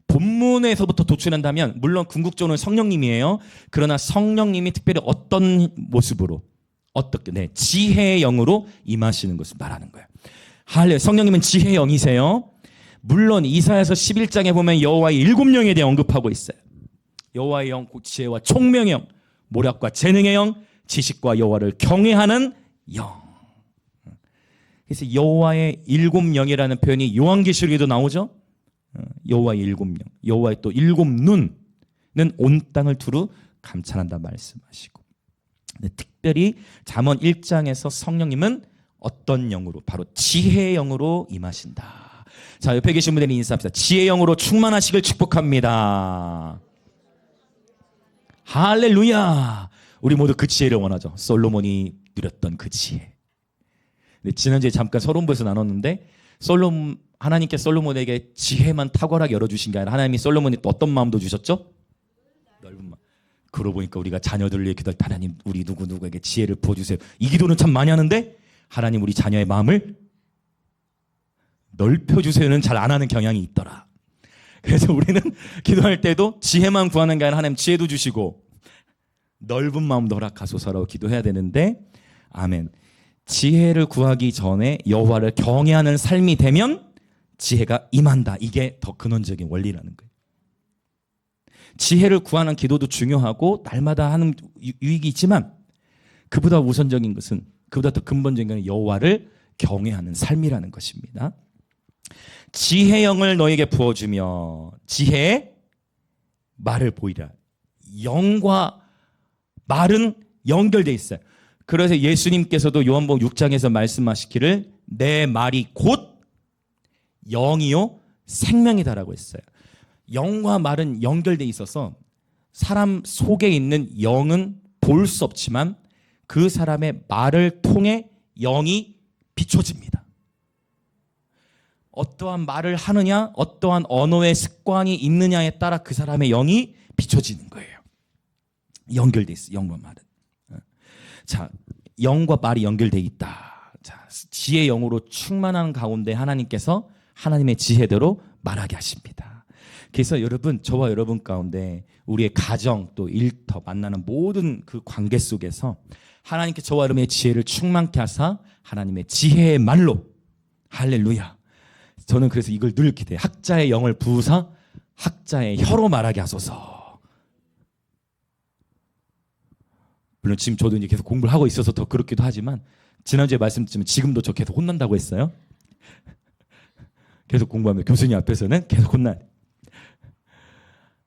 본문에서부터 도출한다면 물론 궁극적으로는 성령님이에요. 그러나 성령님이 특별히 어떤 모습으로 어떻게 지혜의 영으로 임하시는 것을 말하는 거예요. 할렐루야. 성령님은 지혜의 영이세요. 물론 이사야서 11장에 보면 여호와의 7영에 대해 언급하고 있어요. 여호와의 영, 지혜와 총명의 영, 모략과 재능의 영, 지식과 여호와를 경외하는 영. 그래서 여호와의 7영이라는 표현이 요한계시록에도 나오죠. 여호와의 7명, 여호와의 또 7눈은 온 땅을 두루 감찰한다 말씀하시고, 특별히 잠언 1장에서 성령님은 어떤 영으로? 바로 지혜의 영으로 임하신다. 자, 옆에 계신 분들이 인사합시다. 지혜의 영으로 충만하시길 축복합니다. 할렐루야. 우리 모두 그 지혜를 원하죠. 솔로몬이 누렸던 그 지혜. 지난주에 잠깐 서론부에서 나눴는데, 하나님께 솔로몬에게 지혜만 탁월하게 열어주신 게 아니라 하나님이 솔로몬이 또 어떤 마음도 주셨죠? 넓은 마음. 그러고 보니까 우리가 자녀들을 위해 기도할 때 하나님 우리 누구누구에게 지혜를 부어주세요. 이 기도는 참 많이 하는데 하나님 우리 자녀의 마음을 넓혀주세요는 잘 안 하는 경향이 있더라. 그래서 우리는 기도할 때도 지혜만 구하는 게 아니라 하나님 지혜도 주시고 넓은 마음도 허락하소서라고 기도해야 되는데, 아멘. 지혜를 구하기 전에 여호와를 경외하는 삶이 되면 지혜가 임한다. 이게 더 근원적인 원리라는 거예요. 지혜를 구하는 기도도 중요하고 날마다 하는 유익이 있지만 그보다 우선적인 것은, 그보다 더 근본적인 것은 여호와를 경외하는 삶이라는 것입니다. 지혜의 영을 너에게 부어주며 지혜의 말을 보이라. 영과 말은 연결되어 있어요. 그래서 예수님께서도 요한복음 6장에서 말씀하시기를 내 말이 곧 영이요 생명이다라고 했어요. 영과 말은 연결되어 있어서 사람 속에 있는 영은 볼 수 없지만 그 사람의 말을 통해 영이 비춰집니다. 어떠한 말을 하느냐, 어떠한 언어의 습관이 있느냐에 따라 그 사람의 영이 비춰지는 거예요. 연결되어 있어요. 영과 말은. 자, 영과 말이 연결되어 있다. 자, 지혜의 영으로 충만한 가운데 하나님께서 하나님의 지혜대로 말하게 하십니다. 그래서 여러분, 저와 여러분 가운데 우리의 가정 또 일터 만나는 모든 그 관계 속에서 하나님께 저와 여러분의 지혜를 충만케 하사 하나님의 지혜의 말로, 할렐루야. 저는 그래서 이걸 늘 기대해. 학자의 영을 부으사 학자의 혀로 말하게 하소서. 물론 지금 저도 이제 계속 공부를 하고 있어서 더 그렇기도 하지만 지난주에 말씀드리면 지금도 저 계속 혼난다고 했어요. 계속 공부하면 교수님 앞에서는 계속 혼나.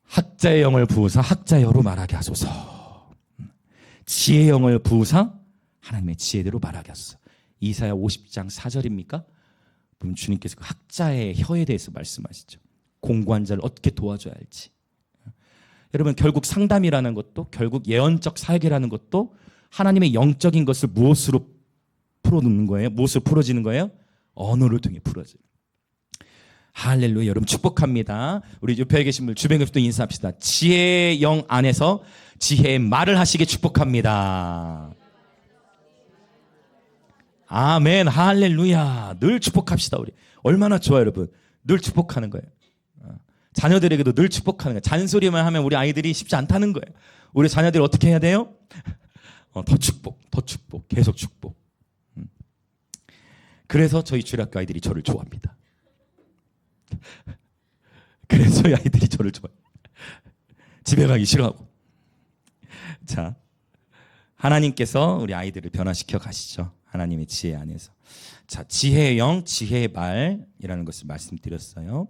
학자의 영을 부으사 학자의 혀로 말하게 하소서. 지혜의 영을 부으사 하나님의 지혜대로 말하게 하소서. 이사야 50장 4절입니까? 그럼 주님께서 그 학자의 혀에 대해서 말씀하시죠. 공고한 자를 어떻게 도와줘야 할지. 여러분, 결국 상담이라는 것도, 결국 예언적 사역이라는 것도 하나님의 영적인 것을 무엇으로 풀어놓는 거예요? 무엇으로 풀어지는 거예요? 언어를 통해 풀어져요. 할렐루야. 여러분 축복합니다. 우리 옆에 계신 분 주변 교수도 인사합시다. 지혜의 영 안에서 지혜의 말을 하시게 축복합니다. 아멘. 할렐루야. 늘 축복합시다. 우리 얼마나 좋아요, 여러분. 늘 축복하는 거예요. 자녀들에게도 늘 축복하는 거예요. 잔소리만 하면 우리 아이들이 쉽지 않다는 거예요. 우리 자녀들이 어떻게 해야 돼요? 더 축복, 더 축복, 계속 축복. 그래서 저희 주일학교 아이들이 저를 좋아합니다. 그래서 저희 아이들이 저를 좋아해요. 집에 가기 싫어하고. 자, 하나님께서 우리 아이들을 변화시켜 가시죠. 하나님의 지혜 안에서. 자, 지혜의 영, 지혜의 말이라는 것을 말씀드렸어요.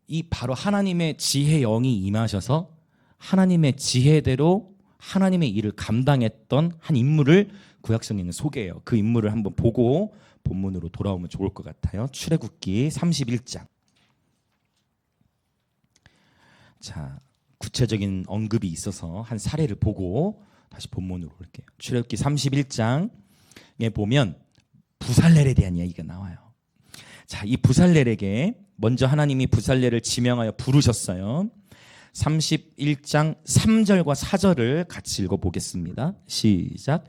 이 바로 하나님의 지혜 영이 임하셔서 하나님의 지혜대로 하나님의 일을 감당했던 한 인물을 구약성에는 소개해요. 그 인물을 한번 보고 본문으로 돌아오면 좋을 것 같아요. 출애굽기 31장. 자, 구체적인 언급이 있어서 한 사례를 보고 다시 본문으로 올게요. 출애굽기 31장에 보면 부살렐에 대한 이야기가 나와요. 자, 이 부살렐에게 먼저 하나님이 부살렐을 지명하여 부르셨어요. 31장 3절과 4절을 같이 읽어보겠습니다. 시작.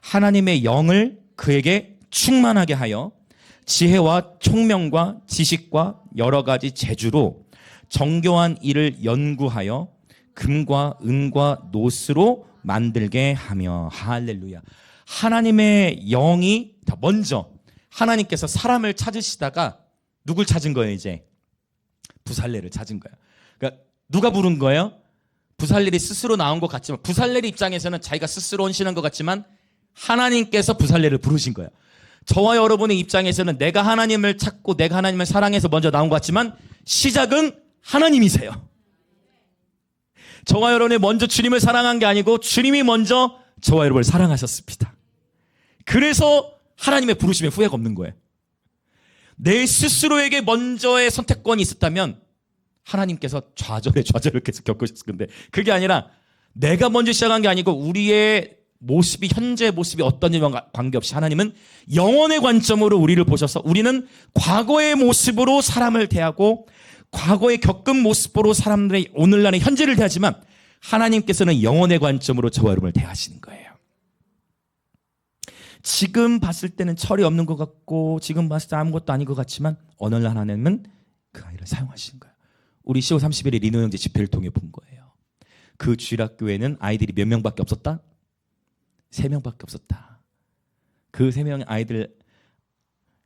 하나님의 영을 그에게 충만하게 하여 지혜와 총명과 지식과 여러 가지 재주로 정교한 일을 연구하여 금과 은과 노스로 만들게 하며. 할렐루야. 하나님의 영이 먼저 하나님께서 사람을 찾으시다가 누굴 찾은 거예요? 이제 부살렐을 찾은 거예요. 그러니까 누가 부른 거예요? 부살렐이 스스로 나온 것 같지만, 부살렐 입장에서는 자기가 스스로 헌신한 것 같지만 하나님께서 부살렐을 부르신 거예요. 저와 여러분의 입장에서는 내가 하나님을 찾고 내가 하나님을 사랑해서 먼저 나온 것 같지만 시작은 하나님이세요. 저와 여러분이 먼저 주님을 사랑한 게 아니고 주님이 먼저 저와 여러분을 사랑하셨습니다. 그래서 하나님의 부르심에 후회가 없는 거예요. 내 스스로에게 먼저의 선택권이 있었다면 하나님께서 좌절을 계속 겪으셨을 건데 그게 아니라 내가 먼저 시작한 게 아니고 우리의 모습이 현재 모습이 어떤지와 관계없이 하나님은 영원의 관점으로 우리를 보셔서 우리는 과거의 모습으로 사람을 대하고 과거에 겪은 모습으로 사람들의 오늘날의 현재를 대하지만 하나님께서는 영원의 관점으로 저와 여러분을 대하시는 거예요. 지금 봤을 때는 철이 없는 것 같고 지금 봤을 때 아무것도 아닌 것 같지만 어느 날 하나님은 그 아이를 사용하시는 거예요. 우리 10월 30일에 리노 형제 집회를 통해 본 거예요. 그 주일학교에는 아이들이 몇 명밖에 없었다? 3명밖에 없었다. 그 3명의 아이들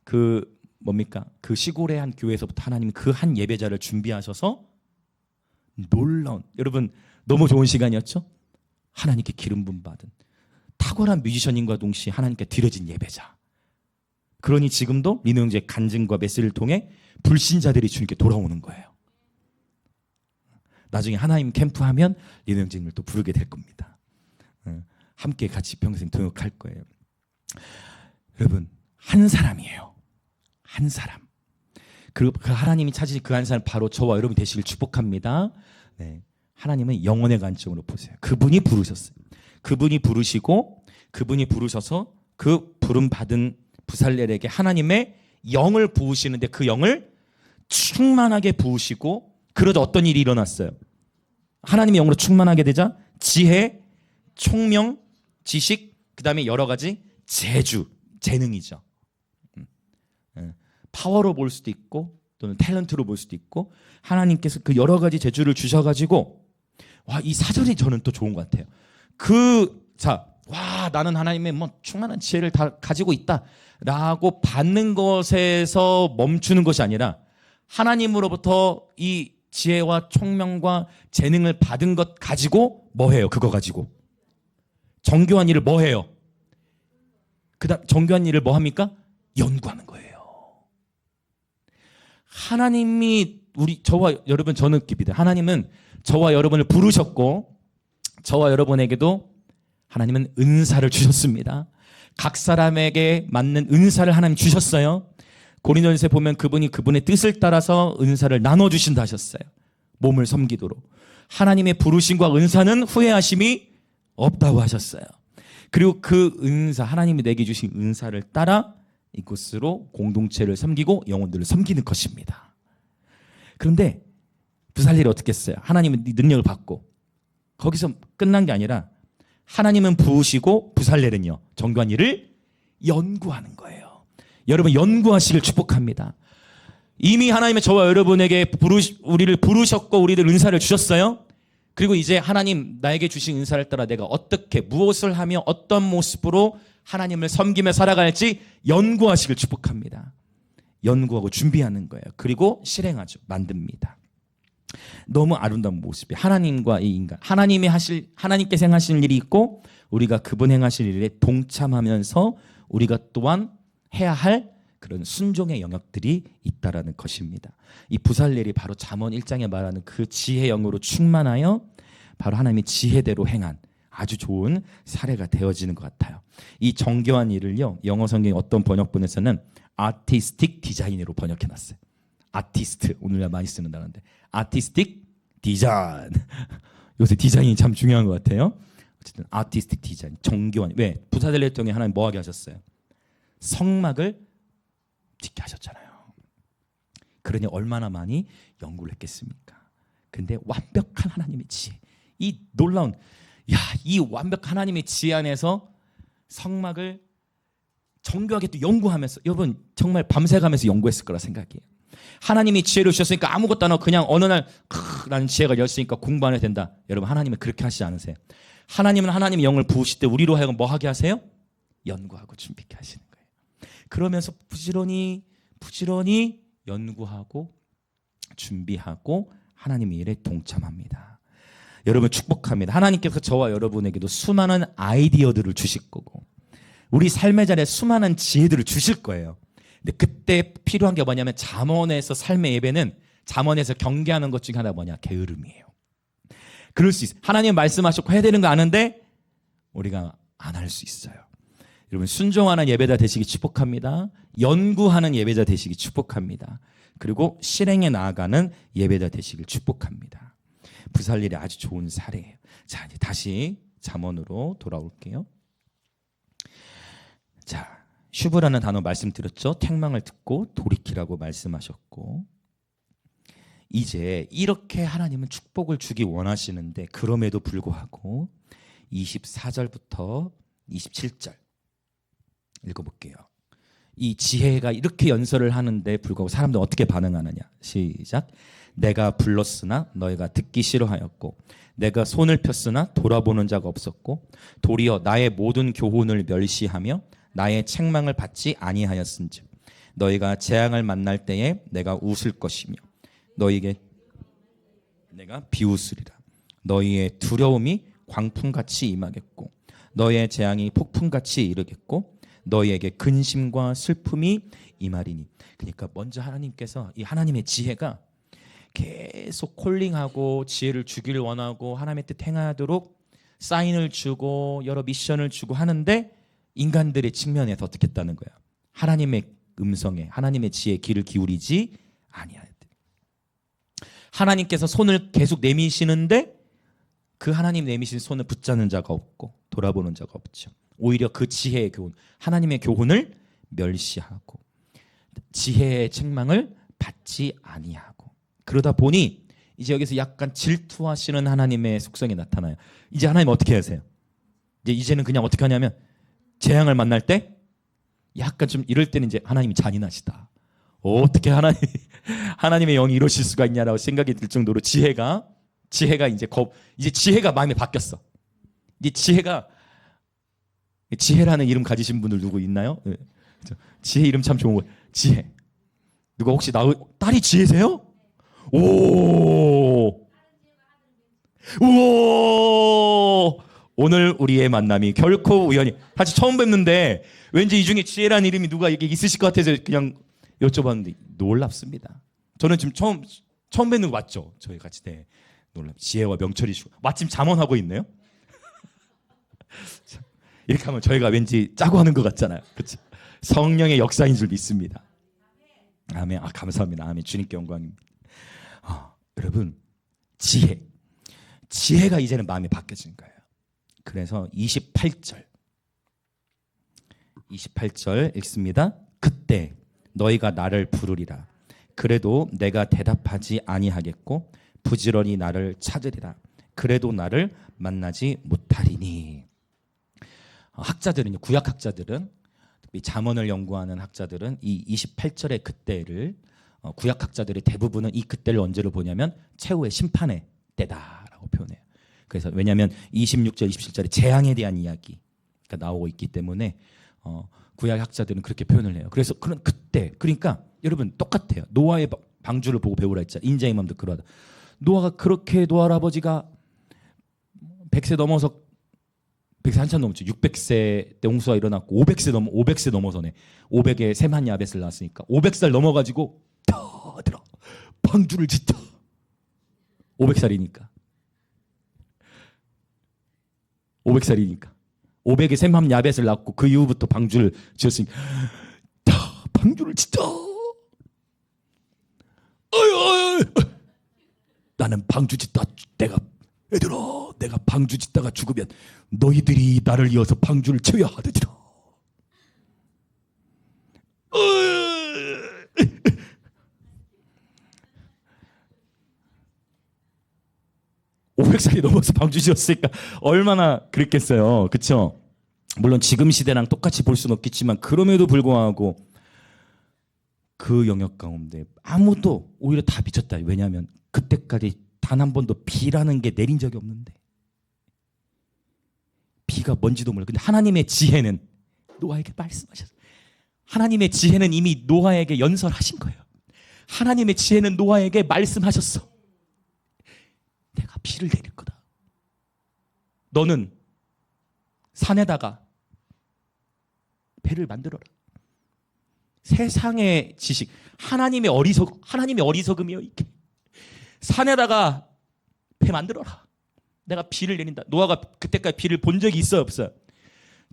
그 시골의 한 교회에서부터 하나님이 그 한 예배자를 준비하셔서 놀라운, 여러분 너무 좋은 시간이었죠? 하나님께 기름 부음 받은 탁월한 뮤지션인과 동시에 하나님께 드려진 예배자. 그러니 지금도 리노 형제의 간증과 메시지를 통해 불신자들이 주님께 돌아오는 거예요. 나중에 하나님 캠프하면 리노 형제님을 또 부르게 될 겁니다. 함께 같이 평생 동역할 거예요. 여러분 한 사람이에요. 한 사람. 그리고 그 하나님이 찾으신 그 한 사람 바로 저와 여러분이 되시길 축복합니다. 네. 하나님은 영혼의 관점으로 보세요. 그분이 부르셨어요. 그분이 부르시고 그분이 부르셔서 그 부름 받은 부살렐에게 하나님의 영을 부으시는데 그 영을 충만하게 부으시고 그러자 어떤 일이 일어났어요? 하나님의 영으로 충만하게 되자 지혜, 총명, 지식, 그 다음에 여러 가지 재능이죠. 파워로 볼 수도 있고 또는 탤런트로 볼 수도 있고 하나님께서 그 여러 가지 재주를 주셔가지고 이 사절이 저는 또 좋은 것 같아요. 나는 하나님의 충만한 지혜를 다 가지고 있다라고 받는 것에서 멈추는 것이 아니라 하나님으로부터 이 지혜와 총명과 재능을 받은 것 가지고 뭐 해요? 그거 가지고 정교한 일을 뭐 해요? 그다음 정교한 일을 뭐 합니까? 연구하는 거예요. 하나님이 저와 여러분 저는 느낍니다. 하나님은 저와 여러분을 부르셨고 저와 여러분에게도 하나님은 은사를 주셨습니다. 각 사람에게 맞는 은사를 하나님 주셨어요. 고린도전서에 보면 그분이 그분의 뜻을 따라서 은사를 나눠주신다 하셨어요. 몸을 섬기도록. 하나님의 부르심과 은사는 후회하심이 없다고 하셨어요. 그리고 그 은사, 하나님이 내게 주신 은사를 따라 이곳으로 공동체를 섬기고 영혼들을 섬기는 것입니다. 그런데 부살렐이 어떻게 했어요? 하나님은 능력을 받고 거기서 끝난 게 아니라 하나님은 부으시고 부살렐은요 정교한 일을 연구하는 거예요. 여러분 연구하시길 축복합니다. 이미 하나님은 저와 여러분에게 우리를 부르셨고 우리들 은사를 주셨어요. 그리고 이제 하나님 나에게 주신 은사를 따라 내가 어떻게 무엇을 하며 어떤 모습으로 하나님을 섬기며 살아갈지 연구하시길 축복합니다. 연구하고 준비하는 거예요. 그리고 실행하죠. 만듭니다. 너무 아름다운 모습이 하나님과 이 인간, 하나님께서 행하실 일이 있고 우리가 그분 행하실 일에 동참하면서 우리가 또한 해야 할 그런 순종의 영역들이 있다라는 것입니다. 이 부살렐이 바로 잠언 1장에 말하는 그 지혜 영으로 충만하여 바로 하나님의 지혜대로 행한 아주 좋은 사례가 되어지는 것 같아요. 이 정교한 일을요 영어 성경의 어떤 번역본에서는 아티스틱 디자인으로 번역해놨어요. 아티스트 오늘날 많이 쓰는 단어인데 아티스틱 디자인 요새 디자인이 참 중요한 것 같아요. 어쨌든 아티스틱 디자인 정교한 왜 부살렐을 통해 하나님 뭐하게 하셨어요? 성막을 짓게 하셨잖아요. 그러니 얼마나 많이 연구를 했겠습니까? 근데 완벽한 하나님의 지혜 이 놀라운 이 완벽한 하나님의 지혜 안에서 성막을 정교하게 또 연구하면서 여러분 정말 밤새가면서 연구했을 거라 생각해요. 하나님이 지혜를 주셨으니까 아무것도 안 하고 그냥 어느 날 나는 지혜가 열렸으니까 공부 안 해도 된다. 여러분 하나님은 그렇게 하시지 않으세요. 하나님은 하나님의 영을 부으실 때 우리로 하여금 뭐 하게 하세요? 연구하고 준비케 하시는 거예요. 그러면서 부지런히 연구하고 준비하고 하나님의 일에 동참합니다. 여러분 축복합니다. 하나님께서 저와 여러분에게도 수많은 아이디어들을 주실 거고 우리 삶의 자리에 수많은 지혜들을 주실 거예요. 근데 그때 필요한 게 뭐냐면 잠언에서 삶의 예배는 잠언에서 경계하는 것 중에 하나가 뭐냐? 게으름이에요. 그럴 수 있어요. 하나님 말씀하셨고 해야 되는 거 아는데 우리가 안 할 수 있어요. 여러분 순종하는 예배자 되시기 축복합니다. 연구하는 예배자 되시기 축복합니다. 그리고 실행에 나아가는 예배자 되시길 축복합니다. 부살일이 아주 좋은 사례예요. 자, 이제 다시 잠언으로 돌아올게요. 자, 슈브라는 단어 말씀드렸죠. 택망을 듣고 돌이키라고 말씀하셨고, 이제 이렇게 하나님은 축복을 주기 원하시는데 그럼에도 불구하고 24절부터 27절 읽어볼게요. 이 지혜가 이렇게 연설을 하는데 불구하고 사람들 어떻게 반응하느냐. 시작. 내가 불렀으나 너희가 듣기 싫어하였고 내가 손을 폈으나 돌아보는 자가 없었고 도리어 나의 모든 교훈을 멸시하며 나의 책망을 받지 아니하였은즉 너희가 재앙을 만날 때에 내가 웃을 것이며 너희에게 내가 비웃으리라. 너희의 두려움이 광풍같이 임하겠고 너희의 재앙이 폭풍같이 이르겠고 너희에게 근심과 슬픔이 임하리니. 그러니까 먼저 하나님께서 이 하나님의 지혜가 계속 콜링하고 지혜를 주기를 원하고 하나님의 뜻 행하도록 사인을 주고 여러 미션을 주고 하는데 인간들의 측면에서 어떻게 했다는 거야? 하나님의 음성에 하나님의 지혜에 귀를 기울이지 아니하였대. 하나님께서 손을 계속 내미시는데 그 하나님 내미신 손을 붙잡는 자가 없고 돌아보는 자가 없죠. 오히려 그 지혜의 교훈, 하나님의 교훈을 멸시하고 지혜의 책망을 받지 아니하고 그러다 보니 이제 여기서 약간 질투하시는 하나님의 속성이 나타나요. 이제 하나님 어떻게 하세요? 이제는 그냥 어떻게 하냐면 재앙을 만날 때 약간 좀 이럴 때는 이제 하나님이 잔인하시다. 어떻게 하나님의 영이 이러실 수가 있냐라고 생각이 들 정도로 지혜가 이제 지혜가 마음에 바뀌었어. 이제 지혜라는 이름 가지신 분들 누구 있나요? 지혜 이름 참 좋은 거예요. 지혜. 누가 혹시 딸이 지혜세요? 오. 오늘 우리의 만남이 결코 우연히 사실 처음 뵙는데 왠지 이 중에 지혜라는 이름이 누가 이게 있으실 것 같아서 그냥 여쭤봤는데 놀랍습니다. 저는 지금 처음 뵙는 거 맞죠? 저희 같이 지혜와 명철이 주고 마침 잠언하고 있네요. 이렇게 하면 저희가 왠지 짜고 하는 것 같잖아요. 그렇죠? 성령의 역사인 줄 믿습니다. 아멘. 감사합니다. 아멘. 주님께 영광입니다. 여러분 지혜가 이제는 마음이 바뀌어진 거예요. 그래서 28절 읽습니다. 그때 너희가 나를 부르리라. 그래도 내가 대답하지 아니하겠고 부지런히 나를 찾으리라. 그래도 나를 만나지 못하리니. 학자들은요, 구약 학자들은 특히 잠언을 연구하는 학자들은 이 28절의 그때를 구약 학자들의 대부분은 이 그때를 언제로 보냐면 최후의 심판의 때다라고 표현해요. 그래서 왜냐하면 26절, 27절에 재앙에 대한 이야기가 나오고 있기 때문에 구약 학자들은 그렇게 표현을 해요. 그래서 그런 그때 그러니까 여러분 똑같아요. 노아의 방주를 보고 배우라 했잖아요. 인자의 마음도 그러하다. 노아 할아버지가 100세 넘어서 100세 한참 넘었죠. 600세 때 홍수가 일어났고 500세 넘어서네. 500에 셈한 야벳을 낳았으니까 500살 넘어가지고 터들어 방주를 짓다. 500살이니까 500에 셈한 야벳을 낳고 그 이후부터 방주를 지었으니까 방주를 짓다. 나는 방주 짓다. 내가 방주 짓다가 죽으면 너희들이 나를 이어서 방주를 쳐야 하더라. 500살이 넘어서 방주 지었으니까 얼마나 그랬겠어요. 그렇죠? 물론 지금 시대랑 똑같이 볼 수는 없겠지만 그럼에도 불구하고 그 영역 가운데 아무도 오히려 다 미쳤다. 왜냐하면 그때까지 단 한 번도 비라는 게 내린 적이 없는데 비가 뭔지도 몰라. 근데 하나님의 지혜는 노아에게 말씀하셨어요. 하나님의 지혜는 이미 노아에게 연설하신 거예요. 하나님의 지혜는 노아에게 말씀하셨어. 내가 비를 내릴 거다. 너는 산에다가 배를 만들어라. 세상의 지식, 하나님의 어리석음이요. 이게 산에다가 배 만들어라. 내가 비를 내린다. 노아가 그때까지 비를 본 적이 있어요, 없어요?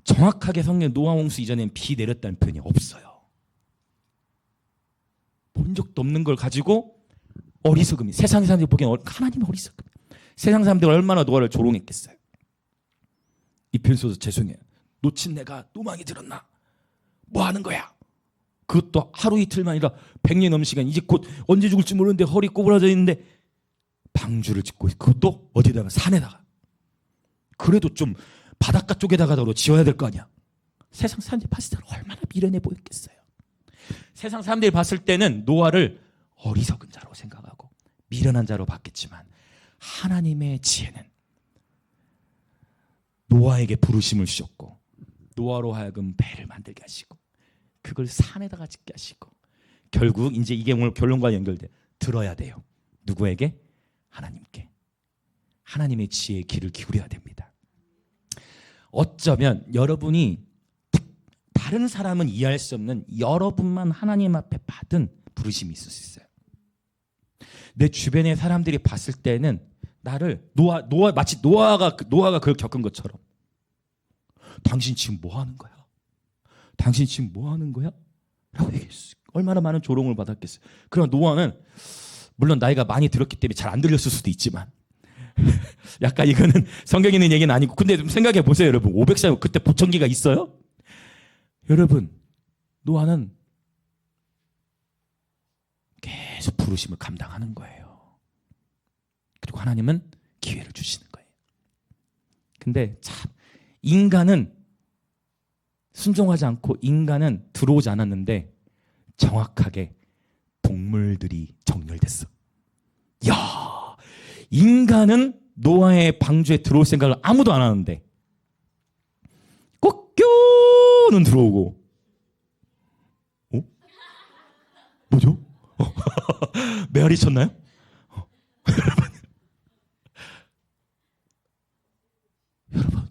정확하게 성경 노아 홍수 이전엔 비 내렸다는 표현이 없어요. 본 적도 없는 걸 가지고 어리석음이, 세상 사람들이 보기엔 하나님의 어리석음. 세상 사람들이 얼마나 노아를 조롱했겠어요. 이 표현 써서 죄송해요. 놓친 내가 노망이 들었나? 뭐 하는 거야? 그것도 하루 이틀만 아니라 100년 넘는 시간, 이제 곧 언제 죽을지 모르는데 허리 꼬부라져 있는데 방주를 짓고, 그것도 어디다가, 산에다가. 그래도 좀 바닷가 쪽에다가도 지어야 될 거 아니야. 세상 사람들이 봤을 때는 얼마나 미련해 보였겠어요. 세상 사람들이 봤을 때는 노아를 어리석은 자로 생각하고 미련한 자로 봤겠지만, 하나님의 지혜는 노아에게 부르심을 주셨고, 노아로 하여금 배를 만들게 하시고, 그걸 산에다가 짓게 하시고, 결국 이제 이게 오늘 결론과 연결돼. 들어야 돼요. 누구에게? 하나님께. 하나님의 지혜의 귀를 기울여야 됩니다. 어쩌면 여러분이 다른 사람은 이해할 수 없는 여러분만 하나님 앞에 받은 부르심이 있을 수 있어요. 내 주변의 사람들이 봤을 때는 나를 마치 노아가 그걸 겪은 것처럼, 당신 지금 뭐 하는 거야? 당신 지금 뭐 하는 거야? 라고 얘기했어요. 얼마나 많은 조롱을 받았겠어요. 그러나 노아는 물론 나이가 많이 들었기 때문에 잘 안 들렸을 수도 있지만 약간 이거는 성경에 있는 얘기는 아니고, 근데 좀 생각해 보세요, 여러분. 500살 그때 보청기가 있어요? 여러분, 노아는 계속 부르심을 감당하는 거예요. 그리고 하나님은 기회를 주시는 거예요. 근데 참, 인간은 순종하지 않고, 인간은 들어오지 않았는데 정확하게 동물들이 정렬됐어. 야, 인간은 노아의 방주에 들어올 생각을 아무도 안 하는데 꼭 들어오고. 뭐죠? 메아리 쳤나요? 여러분,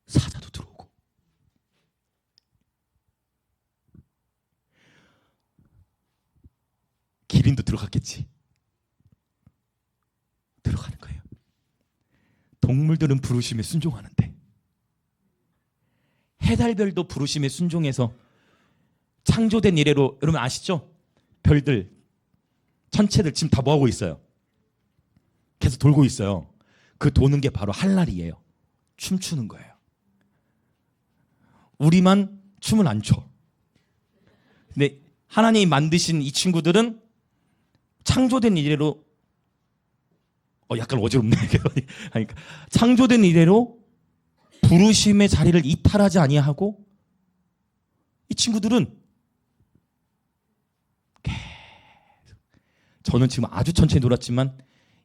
사자도 들어오고, 기린도 들어갔겠지. 들어가는 거예요. 동물들은 부르심에 순종하는데, 해달별도 부르심에 순종해서 창조된 이래로, 여러분 아시죠? 별들, 천체들 지금 다 뭐하고 있어요? 계속 돌고 있어요. 그 도는 게 바로 할랄이에요. 춤추는 거예요. 우리만 춤을 안 춰. 근데 하나님이 만드신 이 친구들은 창조된 이래로, 약간 어지럽네. 그러니까 창조된 이래로 부르심의 자리를 이탈하지 아니하고, 이 친구들은 계속, 저는 지금 아주 천천히 놀았지만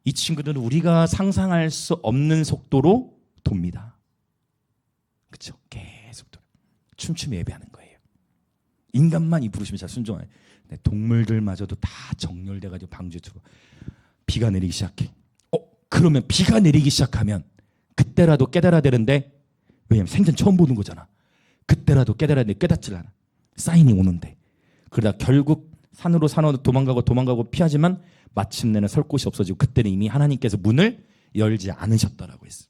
이 친구들은 우리가 상상할 수 없는 속도로 돕니다. 그렇죠? 계속 춤추며 예배하는 거예요. 인간만 이 부르심에 잘 순종해요. 동물들마저도 다 정렬돼가지고 방주에 들어. 비가 내리기 시작해. 그러면 비가 내리기 시작하면 그때라도 깨달아야 되는데, 왜냐면 생전 처음 보는 거잖아. 그때라도 깨달아야 돼. 깨닫질 않아. 사인이 오는데. 그러다 결국 산으로 도망가고 피하지만 마침내는 설 곳이 없어지고, 그때는 이미 하나님께서 문을 열지 않으셨다라고 했어요.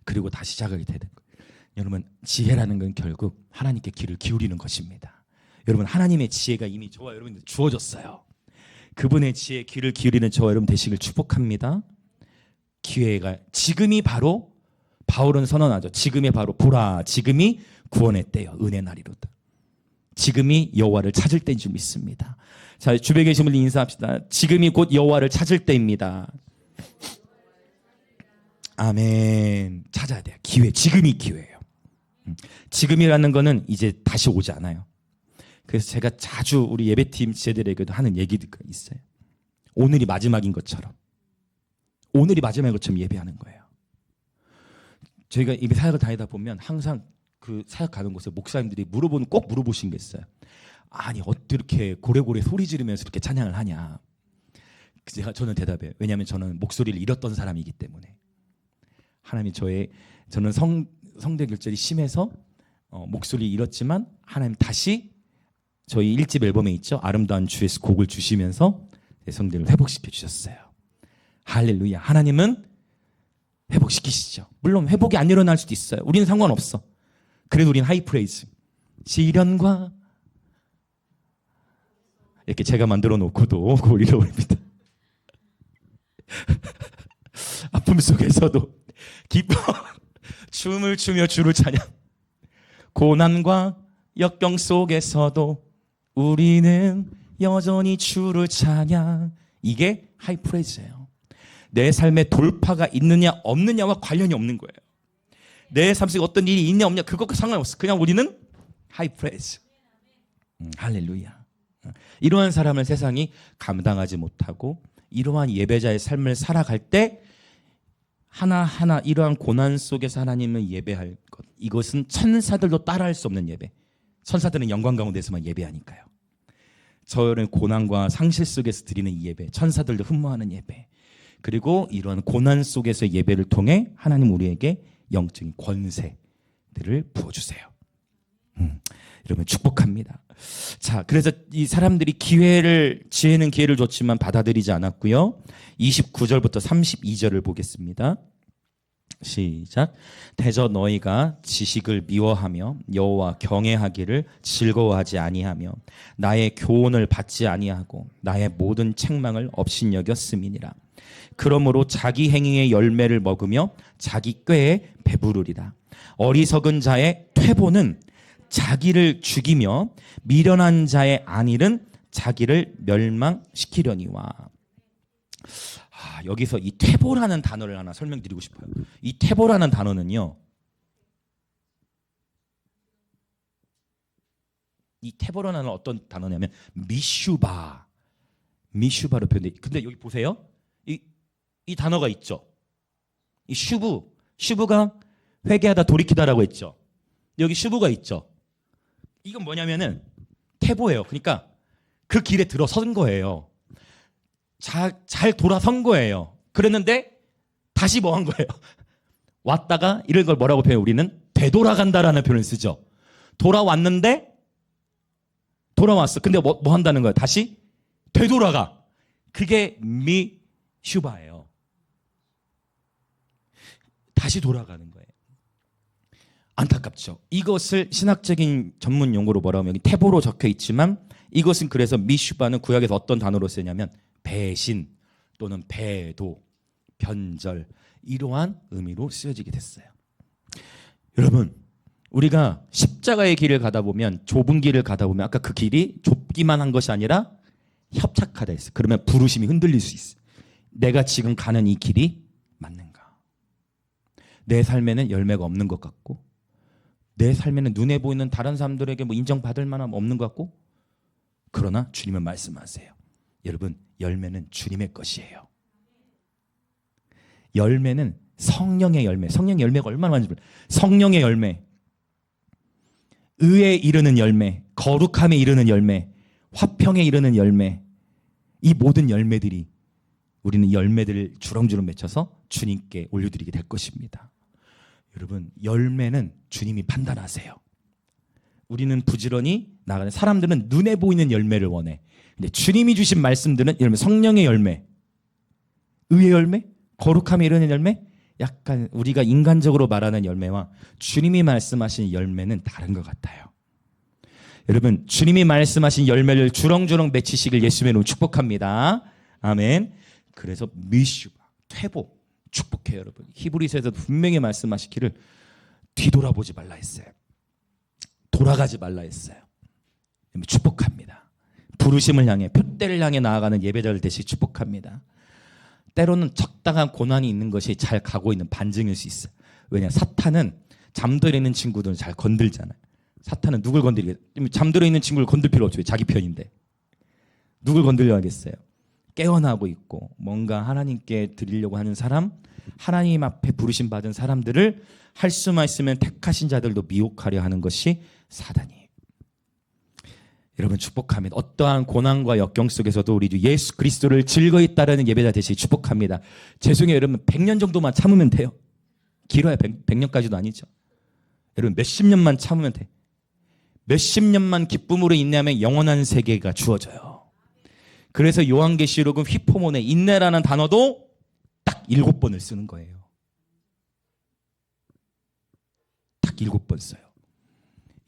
그리고 다시 시작하게 되는 거예요. 여러분, 지혜라는 건 결국 하나님께 귀를 기울이는 것입니다. 여러분, 하나님의 지혜가 이미 저와 여러분들 주어졌어요. 그분의 지혜에 귀를 기울이는 저와 여러분 되시길 축복합니다. 기회가 지금이 바로, 바울은 선언하죠. 지금이 바로, 보라, 지금이 구원의 때요, 은혜 날이로다. 지금이 여호와를 찾을 때인 줄 믿습니다. 자, 주변에 계신 분들 인사합시다. 지금이 곧 여호와를 찾을 때입니다. 아멘. 찾아야 돼요. 기회, 지금이 기회예요. 지금이라는 거는 이제 다시 오지 않아요. 그래서 제가 자주 우리 예배팀 지체들에게도 하는 얘기가 있어요. 오늘이 마지막인 것처럼, 오늘이 마지막인 것처럼 예배하는 거예요. 저희가 이 사역을 다니다 보면 항상 그 사역 가는 곳에 목사님들이 꼭 물어보신 게 있어요. 아니, 어떻게 고래고래 소리 지르면서 이렇게 찬양을 하냐. 저는 대답해요. 왜냐하면 저는 목소리를 잃었던 사람이기 때문에. 하나님이 저는 성대 결절이 심해서 목소리 잃었지만 하나님 다시 저희 1집 앨범에 있죠. 아름다운 주에서 곡을 주시면서 성도를 회복시켜 주셨어요. 할렐루야. 하나님은 회복시키시죠. 물론 회복이 안 일어날 수도 있어요. 우리는 상관없어. 그래도 우리는 하이프레이즈. 시련과 이렇게 제가 만들어 놓고도 그걸 잃어버립니다. 아픔 속에서도 기뻐 춤을 추며 주를 찬양. 고난과 역경 속에서도 우리는 여전히 주를 찬양. 이게 하이프레이즈예요. 내 삶에 돌파가 있느냐 없느냐와 관련이 없는 거예요. 내 삶 속에 어떤 일이 있냐 없냐 그것과 상관없어. 그냥 우리는 하이프레이즈. 할렐루야. 이러한 사람을 세상이 감당하지 못하고 이러한 예배자의 삶을 살아갈 때 하나하나 이러한 고난 속에서 하나님을 예배할 것, 이것은 천사들도 따라할 수 없는 예배. 천사들은 영광 가운데서만 예배하니까요. 저는 고난과 상실 속에서 드리는 이 예배, 천사들도 흠모하는 예배, 그리고 이러한 고난 속에서 예배를 통해 하나님 우리에게 영적인 권세들을 부어주세요. 여러분 축복합니다. 자, 그래서 이 사람들이 지혜는 기회를 줬지만 받아들이지 않았고요. 29절부터 32절을 보겠습니다. 시작. 대저 너희가 지식을 미워하며 여호와 경외하기를 즐거워하지 아니하며 나의 교훈을 받지 아니하고 나의 모든 책망을 업신여겼음이니라. 그러므로 자기 행위의 열매를 먹으며 자기 꾀에 배부르리라. 어리석은 자의 퇴보는 자기를 죽이며 미련한 자의 안일은 자기를 멸망시키려니와. 여기서 이 퇴보라는 단어를 하나 설명드리고 싶어요. 이 퇴보라는 단어는요, 이 퇴보라는 어떤 단어냐면 미슈바로 표현돼. 근데 여기 보세요. 이 단어가 있죠. 이 슈브가 회개하다 돌이키다라고 했죠. 여기 슈브가 있죠. 이건 뭐냐면은 퇴보예요. 그러니까 그 길에 들어선 거예요. 잘 돌아선 거예요. 그랬는데 다시 뭐 한 거예요? 왔다가 이런 걸 뭐라고 표현해요? 우리는 되돌아간다라는 표현을 쓰죠. 돌아왔는데 돌아왔어. 근데 뭐 한다는 거예요? 다시 되돌아가. 그게 미슈바예요. 다시 돌아가는 거예요. 안타깝죠. 이것을 신학적인 전문 용어로 뭐라고 하면 여기 태보로 적혀 있지만 이것은 그래서 미슈바는 구약에서 어떤 단어로 쓰냐면 배신 또는 배도, 변절 이러한 의미로 쓰여지게 됐어요. 여러분, 우리가 십자가의 길을 가다 보면 좁은 길을 가다 보면 아까 그 길이 좁기만 한 것이 아니라 협착하다 했어요. 그러면 부르심이 흔들릴 수 있어요. 내가 지금 가는 이 길이 맞는가? 내 삶에는 열매가 없는 것 같고 내 삶에는 눈에 보이는 다른 사람들에게 뭐 인정받을 만한 없는 것 같고 그러나 주님은 말씀하세요. 여러분, 열매는 주님의 것이에요. 열매는 성령의 열매. 성령의 열매가 얼마나 많은지 몰라요. 성령의 열매, 의에 이르는 열매, 거룩함에 이르는 열매, 화평에 이르는 열매, 이 모든 열매들이 우리는 열매들을 주렁주렁 맺혀서 주님께 올려드리게 될 것입니다. 여러분, 열매는 주님이 판단하세요. 우리는 부지런히 나가는 사람들은 눈에 보이는 열매를 원해. 근데 주님이 주신 말씀들은 여러분 성령의 열매, 의의 열매, 거룩함에 이르는 열매, 약간 우리가 인간적으로 말하는 열매와 주님이 말씀하신 열매는 다른 것 같아요. 여러분, 주님이 말씀하신 열매를 주렁주렁 맺히시길 예수님의 이름으로 축복합니다. 아멘. 그래서 미슈바, 퇴보 축복해요. 여러분, 히브리서에서 분명히 말씀하시기를 뒤돌아보지 말라 했어요. 돌아가지 말라 했어요. 축복합니다. 부르심을 향해, 표대를 향해 나아가는 예배자를 되시 축복합니다. 때로는 적당한 고난이 있는 것이 잘 가고 있는 반증일 수 있어요. 왜냐, 사탄은 잠들어 있는 친구들은 잘 건들잖아요. 사탄은 누굴 건드리겠어요? 잠들어 있는 친구를 건들 필요 없죠. 자기 편인데 누굴 건들려 하겠어요? 깨어나고 있고 뭔가 하나님께 드리려고 하는 사람, 하나님 앞에 부르심 받은 사람들을 할 수만 있으면 택하신 자들도 미혹하려 하는 것이 사단이에요. 여러분, 축복합니다. 어떠한 고난과 역경 속에서도 우리 주 예수 그리스도를 즐거이 따르는 예배자 되시기 축복합니다. 죄송해요. 여러분, 100년 정도만 참으면 돼요. 길어야 100년까지도 아니죠. 여러분 몇십 년만 참으면 돼. 몇십 년만 기쁨으로 인내하면 영원한 세계가 주어져요. 그래서 요한계시록은 휘포몬에 인내라는 단어도 딱 7번을 쓰는 거예요. 딱 7번 써요.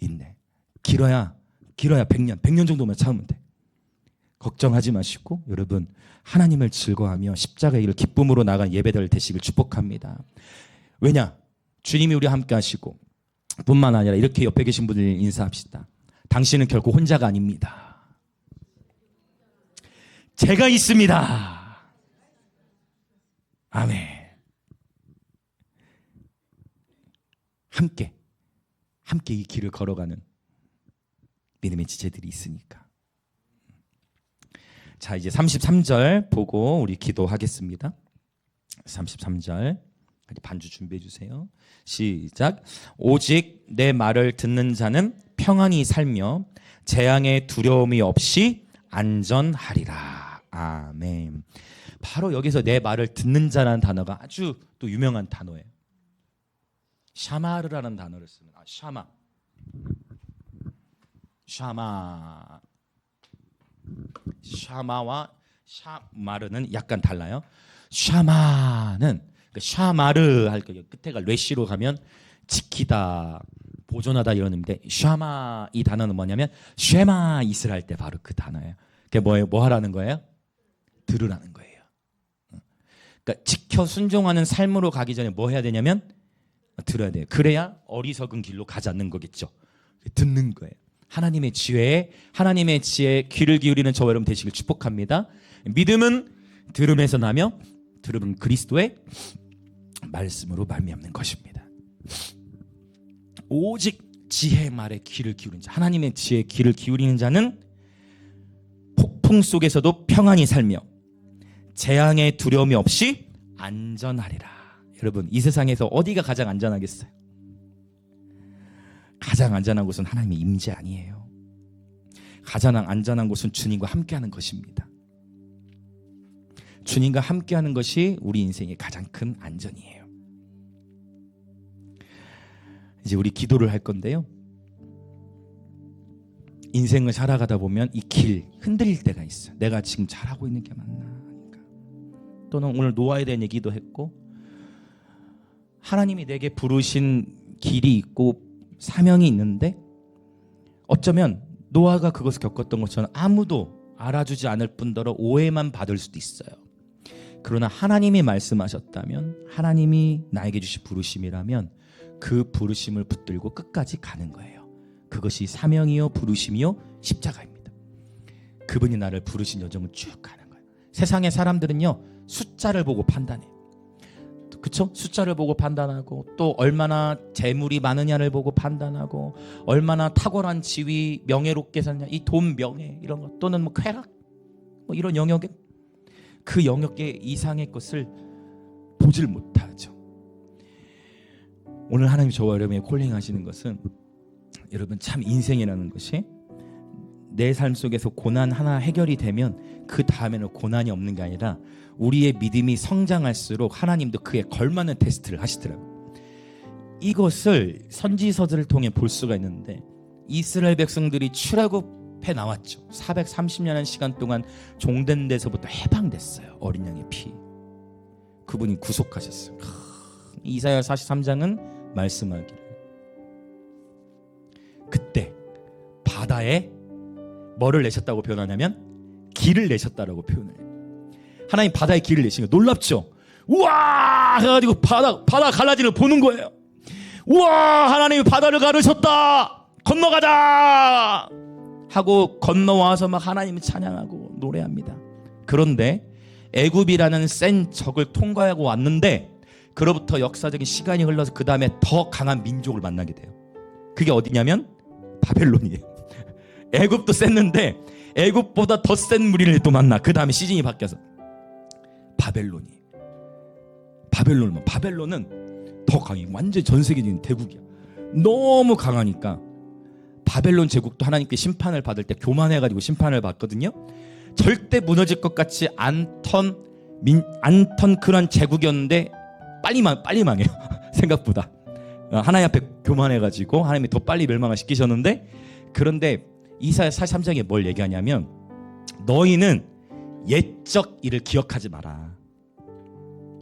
인내. 길어야 100년 정도만 참으면 돼. 걱정하지 마시고 여러분 하나님을 즐거워하며 십자가의 길을 기쁨으로 나간 예배들 되시길 축복합니다. 왜냐? 주님이 우리와 함께 하시고 뿐만 아니라 이렇게 옆에 계신 분들 인사합시다. 당신은 결코 혼자가 아닙니다. 제가 있습니다. 아멘. 함께 이 길을 걸어가는 믿음의 지체들이 있으니까. 자, 이제 33절 보고 우리 기도하겠습니다. 33절 반주 준비해 주세요. 시작. 오직 내 말을 듣는 자는 평안히 살며 재앙의 두려움이 없이 안전하리라. 아멘. 바로 여기서 내 말을 듣는 자라는 단어가 아주 또 유명한 단어예요. 샤마르라는 단어를 씁니다. 샤마와 샤마르는 약간 달라요. 샤마는 샤마르 할 거예요. 끝에가 레시로 가면 지키다, 보존하다 이런 의미인데 샤마 이 단어는 뭐냐면 쉐마 이스라엘 할 때 바로 그 단어예요. 그게 뭐예요? 뭐 하라는 거예요? 들으라는 거예요. 그러니까 지켜 순종하는 삶으로 가기 전에 뭐 해야 되냐면 들어야 돼요. 그래야 어리석은 길로 가지 않는 거겠죠. 듣는 거예요. 하나님의 지혜에 귀를 기울이는 저와 여러분 되시길 축복합니다. 믿음은 들음에서 나며 들음은 그리스도의 말씀으로 말미암는 것입니다. 오직 지혜의 말에 귀를 기울이는 자, 하나님의 지혜에 귀를 기울이는 자는 폭풍 속에서도 평안히 살며 재앙의 두려움이 없이 안전하리라. 여러분 이 세상에서 어디가 가장 안전하겠어요? 가장 안전한 곳은 하나님의 임재 아니에요. 가장 안전한 곳은 주님과 함께하는 것입니다. 주님과 함께하는 것이 우리 인생의 가장 큰 안전이에요. 이제 우리 기도를 할 건데요. 인생을 살아가다 보면 이 길 흔들릴 때가 있어요. 내가 지금 잘하고 있는 게 맞나? 그러니까. 또는 오늘 놓아야 되는 얘기도 했고 하나님이 내게 부르신 길이 있고 사명이 있는데 어쩌면 노아가 그것을 겪었던 것처럼 아무도 알아주지 않을 뿐더러 오해만 받을 수도 있어요. 그러나 하나님이 말씀하셨다면 하나님이 나에게 주신 부르심이라면 그 부르심을 붙들고 끝까지 가는 거예요. 그것이 사명이요 부르심이요 십자가입니다. 그분이 나를 부르신 여정을 쭉 가는 거예요. 세상의 사람들은요 숫자를 보고 판단해요. 그렇죠? 숫자를 보고 판단하고 또 얼마나 재물이 많으냐를 보고 판단하고 얼마나 탁월한 지위 명예롭게 사냐 이 돈 명예 이런 것 또는 뭐 쾌락 뭐 이런 영역에 그 영역의 이상의 것을 보질 못하죠. 오늘 하나님 저와 여러분이 콜링하시는 것은 여러분 참 인생이라는 것이 내 삶 속에서 고난 하나 해결이 되면 그 다음에는 고난이 없는 게 아니라 우리의 믿음이 성장할수록 하나님도 그에 걸맞는 테스트를 하시더라고요. 이것을 선지서들을 통해 볼 수가 있는데 이스라엘 백성들이 출애굽해 나왔죠. 430년의 시간 동안 종된 데서부터 해방됐어요. 어린 양의 피. 그분이 구속하셨어요. 이사야 43장은 말씀하기를 그때 바다에 뭐를 내셨다고 표현하냐면 길을 내셨다라고 표현을 해요. 하나님 바다에 길을 내신 거 놀랍죠? 우와 해가지고 바다 갈라지는 걸 보는 거예요. 우와 하나님이 바다를 가르셨다 건너가자 하고 건너와서 막 하나님을 찬양하고 노래합니다. 그런데 애굽이라는 센 적을 통과하고 왔는데 그로부터 역사적인 시간이 흘러서 그 다음에 더 강한 민족을 만나게 돼요. 그게 어디냐면 바벨론이에요. 애굽도 셌는데 애굽보다 더 센 무리를 또 만나. 그 다음에 시즌이 바뀌어서 바벨론은 더 강해. 완전 전 세계적인 대국이야. 너무 강하니까 바벨론 제국도 하나님께 심판을 받을 때 교만해가지고 심판을 받거든요. 절대 무너질 것 같이 않던 그런 제국이었는데 빨리 망해요. 생각보다. 하나님 앞에 교만해가지고 하나님이 더 빨리 멸망을 시키셨는데, 그런데 이사야 43장에 뭘 얘기하냐면 너희는 옛적 일을 기억하지 마라.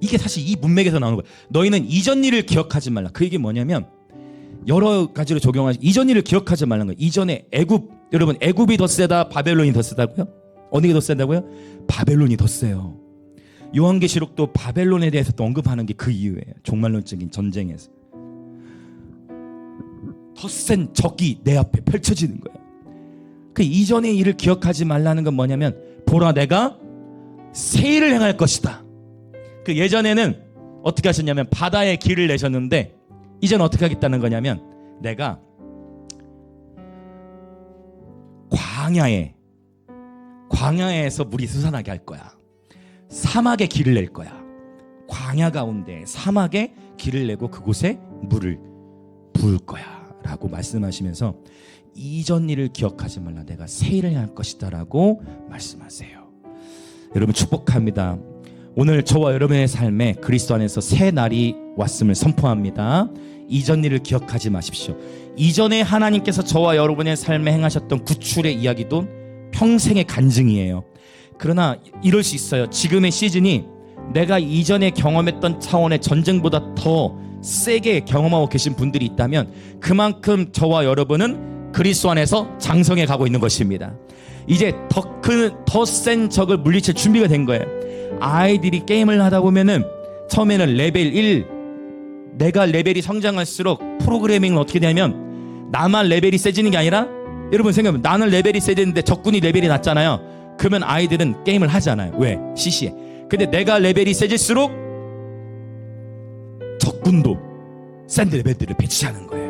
이게 사실 이 문맥에서 나오는 거예요. 너희는 이전 일을 기억하지 말라. 그 얘기 뭐냐면 여러 가지로 적용하시, 이전 일을 기억하지 말라는 거예요. 이전에 애굽, 여러분 애굽이 더 세다 바벨론이 더 세다고요? 어느 게 더 세다고요? 바벨론이 더 세요. 요한계시록도 바벨론에 대해서 또 언급하는 게 그 이유예요. 종말론적인 전쟁에서 더 센 적이 내 앞에 펼쳐지는 거예요. 그 이전의 일을 기억하지 말라는 건 뭐냐면 보라 내가 새 일을 행할 것이다. 그 예전에는 어떻게 하셨냐면 바다에 길을 내셨는데 이제는 어떻게 하겠다는 거냐면 내가 광야에서 물이 솟아나게 할 거야. 사막에 길을 낼 거야. 광야 가운데 사막에 길을 내고 그곳에 물을 부을 거야 라고 말씀하시면서 이전 일을 기억하지 말라. 내가 새 일을 할 것이다 라고 말씀하세요. 여러분 축복합니다. 오늘 저와 여러분의 삶에 그리스도 안에서 새 날이 왔음을 선포합니다. 이전 일을 기억하지 마십시오. 이전에 하나님께서 저와 여러분의 삶에 행하셨던 구출의 이야기도 평생의 간증이에요. 그러나 이럴 수 있어요. 지금의 시즌이 내가 이전에 경험했던 차원의 전쟁보다 더 세게 경험하고 계신 분들이 있다면 그만큼 저와 여러분은 그리스도 안에서 장성해 가고 있는 것입니다. 이제 더 센 적을 물리칠 준비가 된 거예요. 아이들이 게임을 하다 보면은 처음에는 레벨 1, 내가 레벨이 성장할수록 프로그래밍은 어떻게 되냐면 나만 레벨이 세지는 게 아니라, 여러분 생각해보면 나는 레벨이 세졌는데 적군이 레벨이 낮잖아요. 그러면 아이들은 게임을 하잖아요. 왜? CC에. 근데 내가 레벨이 세질수록 적군도 센 레벨들을 배치하는 거예요.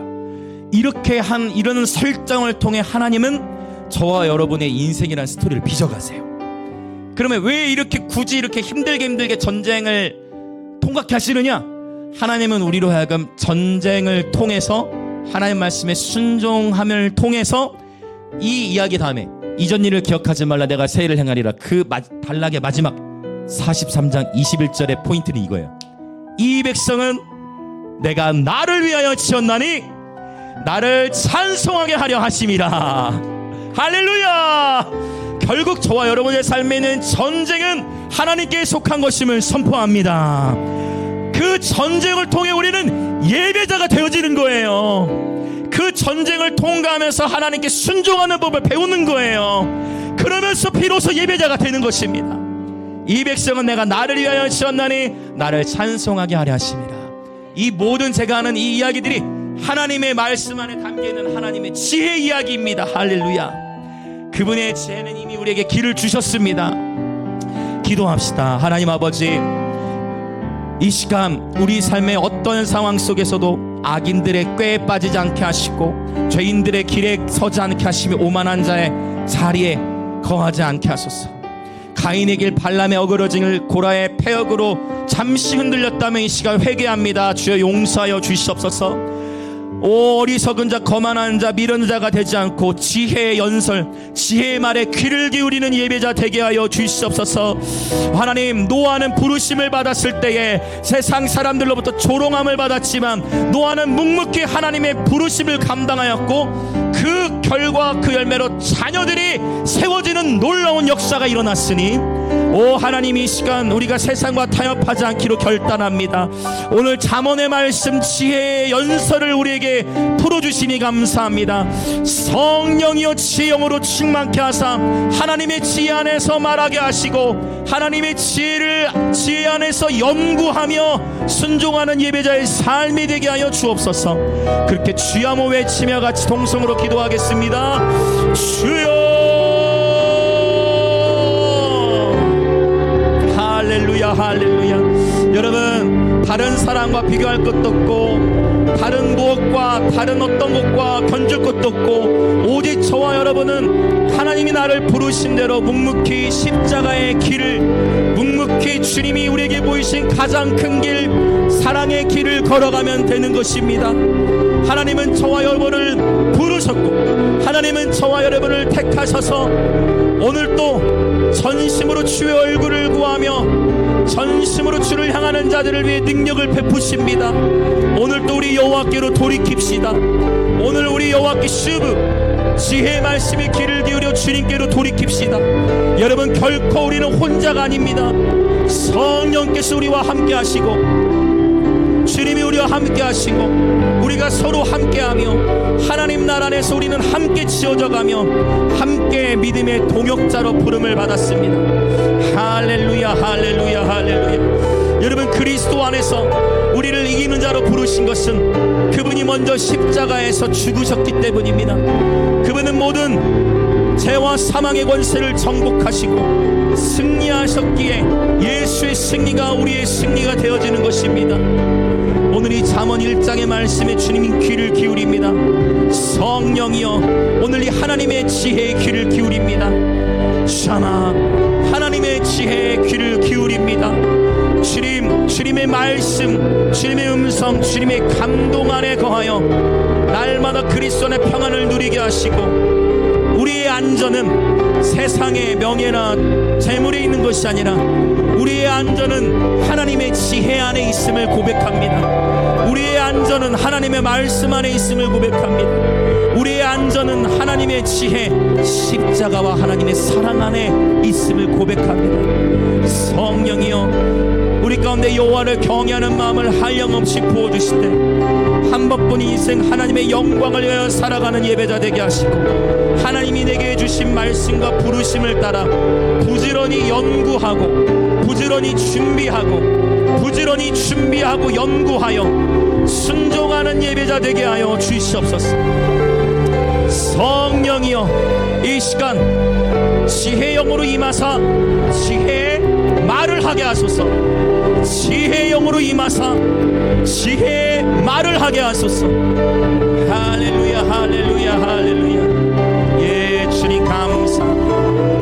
이런 설정을 통해 하나님은 저와 여러분의 인생이라는 스토리를 빚어가세요. 그러면 왜 굳이 이렇게 힘들게 전쟁을 통과케 하시느냐? 하나님은 우리로 하여금 전쟁을 통해서 하나님 말씀에 순종함을 통해서 이 이야기 다음에 이전 일을 기억하지 말라 내가 새 일을 행하리라, 그 단락의 마지막 43장 21절의 포인트는 이거예요. 이 백성은 내가 나를 위하여 지었나니 나를 찬송하게 하려 하심이라. 할렐루야. 결국 저와 여러분의 삶에는 전쟁은 하나님께 속한 것임을 선포합니다. 그 전쟁을 통해 우리는 예배자가 되어지는 거예요. 그 전쟁을 통과하면서 하나님께 순종하는 법을 배우는 거예요. 그러면서 비로소 예배자가 되는 것입니다. 이 백성은 내가 나를 위하여 지었나니 나를 찬송하게 하려 하심이라. 이 모든 제가 하는 이 이야기들이 하나님의 말씀 안에 담겨있는 하나님의 지혜 이야기입니다. 할렐루야. 그분의 지혜는 이미 우리에게 길을 주셨습니다. 기도합시다. 하나님 아버지, 이 시간 우리 삶의 어떤 상황 속에서도 악인들의 꾀에 빠지지 않게 하시고 죄인들의 길에 서지 않게 하시며 오만한 자의 자리에 거하지 않게 하소서. 가인의 길 발람의 어그러짐을 고라의 패역으로 잠시 흔들렸다면 이 시간 회개합니다. 주여 용서하여 주시옵소서. 오 어리석은 자 거만한 자 미련한 자가 되지 않고 지혜의 연설 지혜의 말에 귀를 기울이는 예배자 되게 하여 주시옵소서. 하나님, 노아는 부르심을 받았을 때에 세상 사람들로부터 조롱함을 받았지만 노아는 묵묵히 하나님의 부르심을 감당하였고 그 결과 그 열매로 자녀들이 세워지는 놀라운 역사가 일어났으니 오 하나님, 이 시간 우리가 세상과 타협하지 않기로 결단합니다. 오늘 잠언의 말씀 지혜의 연설을 우리에게 풀어주시니 감사합니다. 성령이여 지혜 영으로 충만케 하사 하나님의 지혜 안에서 말하게 하시고 하나님의 지혜 안에서 연구하며 순종하는 예배자의 삶이 되게 하여 주옵소서. 그렇게 주여 한번 외치며 같이 동성으로 기도하겠습니다. 주여. 할렐루야 할렐루야. 여러분, 다른 사람과 비교할 것도 없고 다른 무엇과 다른 어떤 것과 견줄 것도 없고 오직 저와 여러분은 하나님이 나를 부르신 대로 묵묵히 십자가의 길을 묵묵히 주님이 우리에게 보이신 가장 큰 길 사랑의 길을 걸어가면 되는 것입니다. 하나님은 저와 여러분을 부르셨고 하나님은 저와 여러분을 택하셔서 오늘 또 전심으로 주의 얼굴을 구하며 전심으로 주를 향하는 자들을 위해 능력을 베푸십니다. 오늘 또 우리 여호와께로 돌이킵시다. 오늘 우리 여호와께 슈브 지혜의 말씀에 귀를 기울여 주님께로 돌이킵시다. 여러분, 결코 우리는 혼자가 아닙니다. 성령께서 우리와 함께 하시고 주님이 우리와 함께 하시고 우리가 서로 함께하며 하나님 나라 안에서 우리는 함께 지어져 가며 함께 믿음의 동역자로 부름을 받았습니다. 할렐루야, 할렐루야, 할렐루야. 여러분, 그리스도 안에서 우리를 이기는 자로 부르신 것은 그분이 먼저 십자가에서 죽으셨기 때문입니다. 그분은 모든 죄와 사망의 권세를 정복하시고 승리하셨기에 예수의 승리가 우리의 승리가 되어지는 것입니다. 오늘 이 잠언 1장의 말씀에 주님이 귀를 기울입니다. 성령이여, 오늘 이 하나님의 지혜에 귀를 기울입니다. 샤마, 하나님의 지혜에 귀를 기울입니다. 주님의 말씀, 주님의 음성, 주님의 감동 안에 거하여 날마다 그리스도 안의 평안을 누리게 하시고 우리의 안전은 세상의 명예나 재물에 있는 것이 아니라 우리의 안전은 하나님의 지혜 안에 있음을 고백합니다. 우리의 안전은 하나님의 말씀 안에 있음을 고백합니다. 우리의 안전은 하나님의 지혜, 십자가와 하나님의 사랑 안에 있음을 고백합니다. 성령이여, 우리 가운데 여호와를 경외하는 마음을 한량없이 부어주실 때 한 번뿐인 인생 하나님의 영광을 위하여 살아가는 예배자 되게 하시고 하나님이 내게 해주신 말씀과 부르심을 따라 부지런히 연구하고 부지런히 준비하고 연구하여 순종하는 예배자 되게 하여 주시옵소서. 성령이여, 이 시간 지혜의 영으로 임하사 지혜의 말을 하게 하소서. 지혜의 영으로 임하사 지혜의 말을 하게 하소서. 할렐루야, 할렐루야, 할렐루야.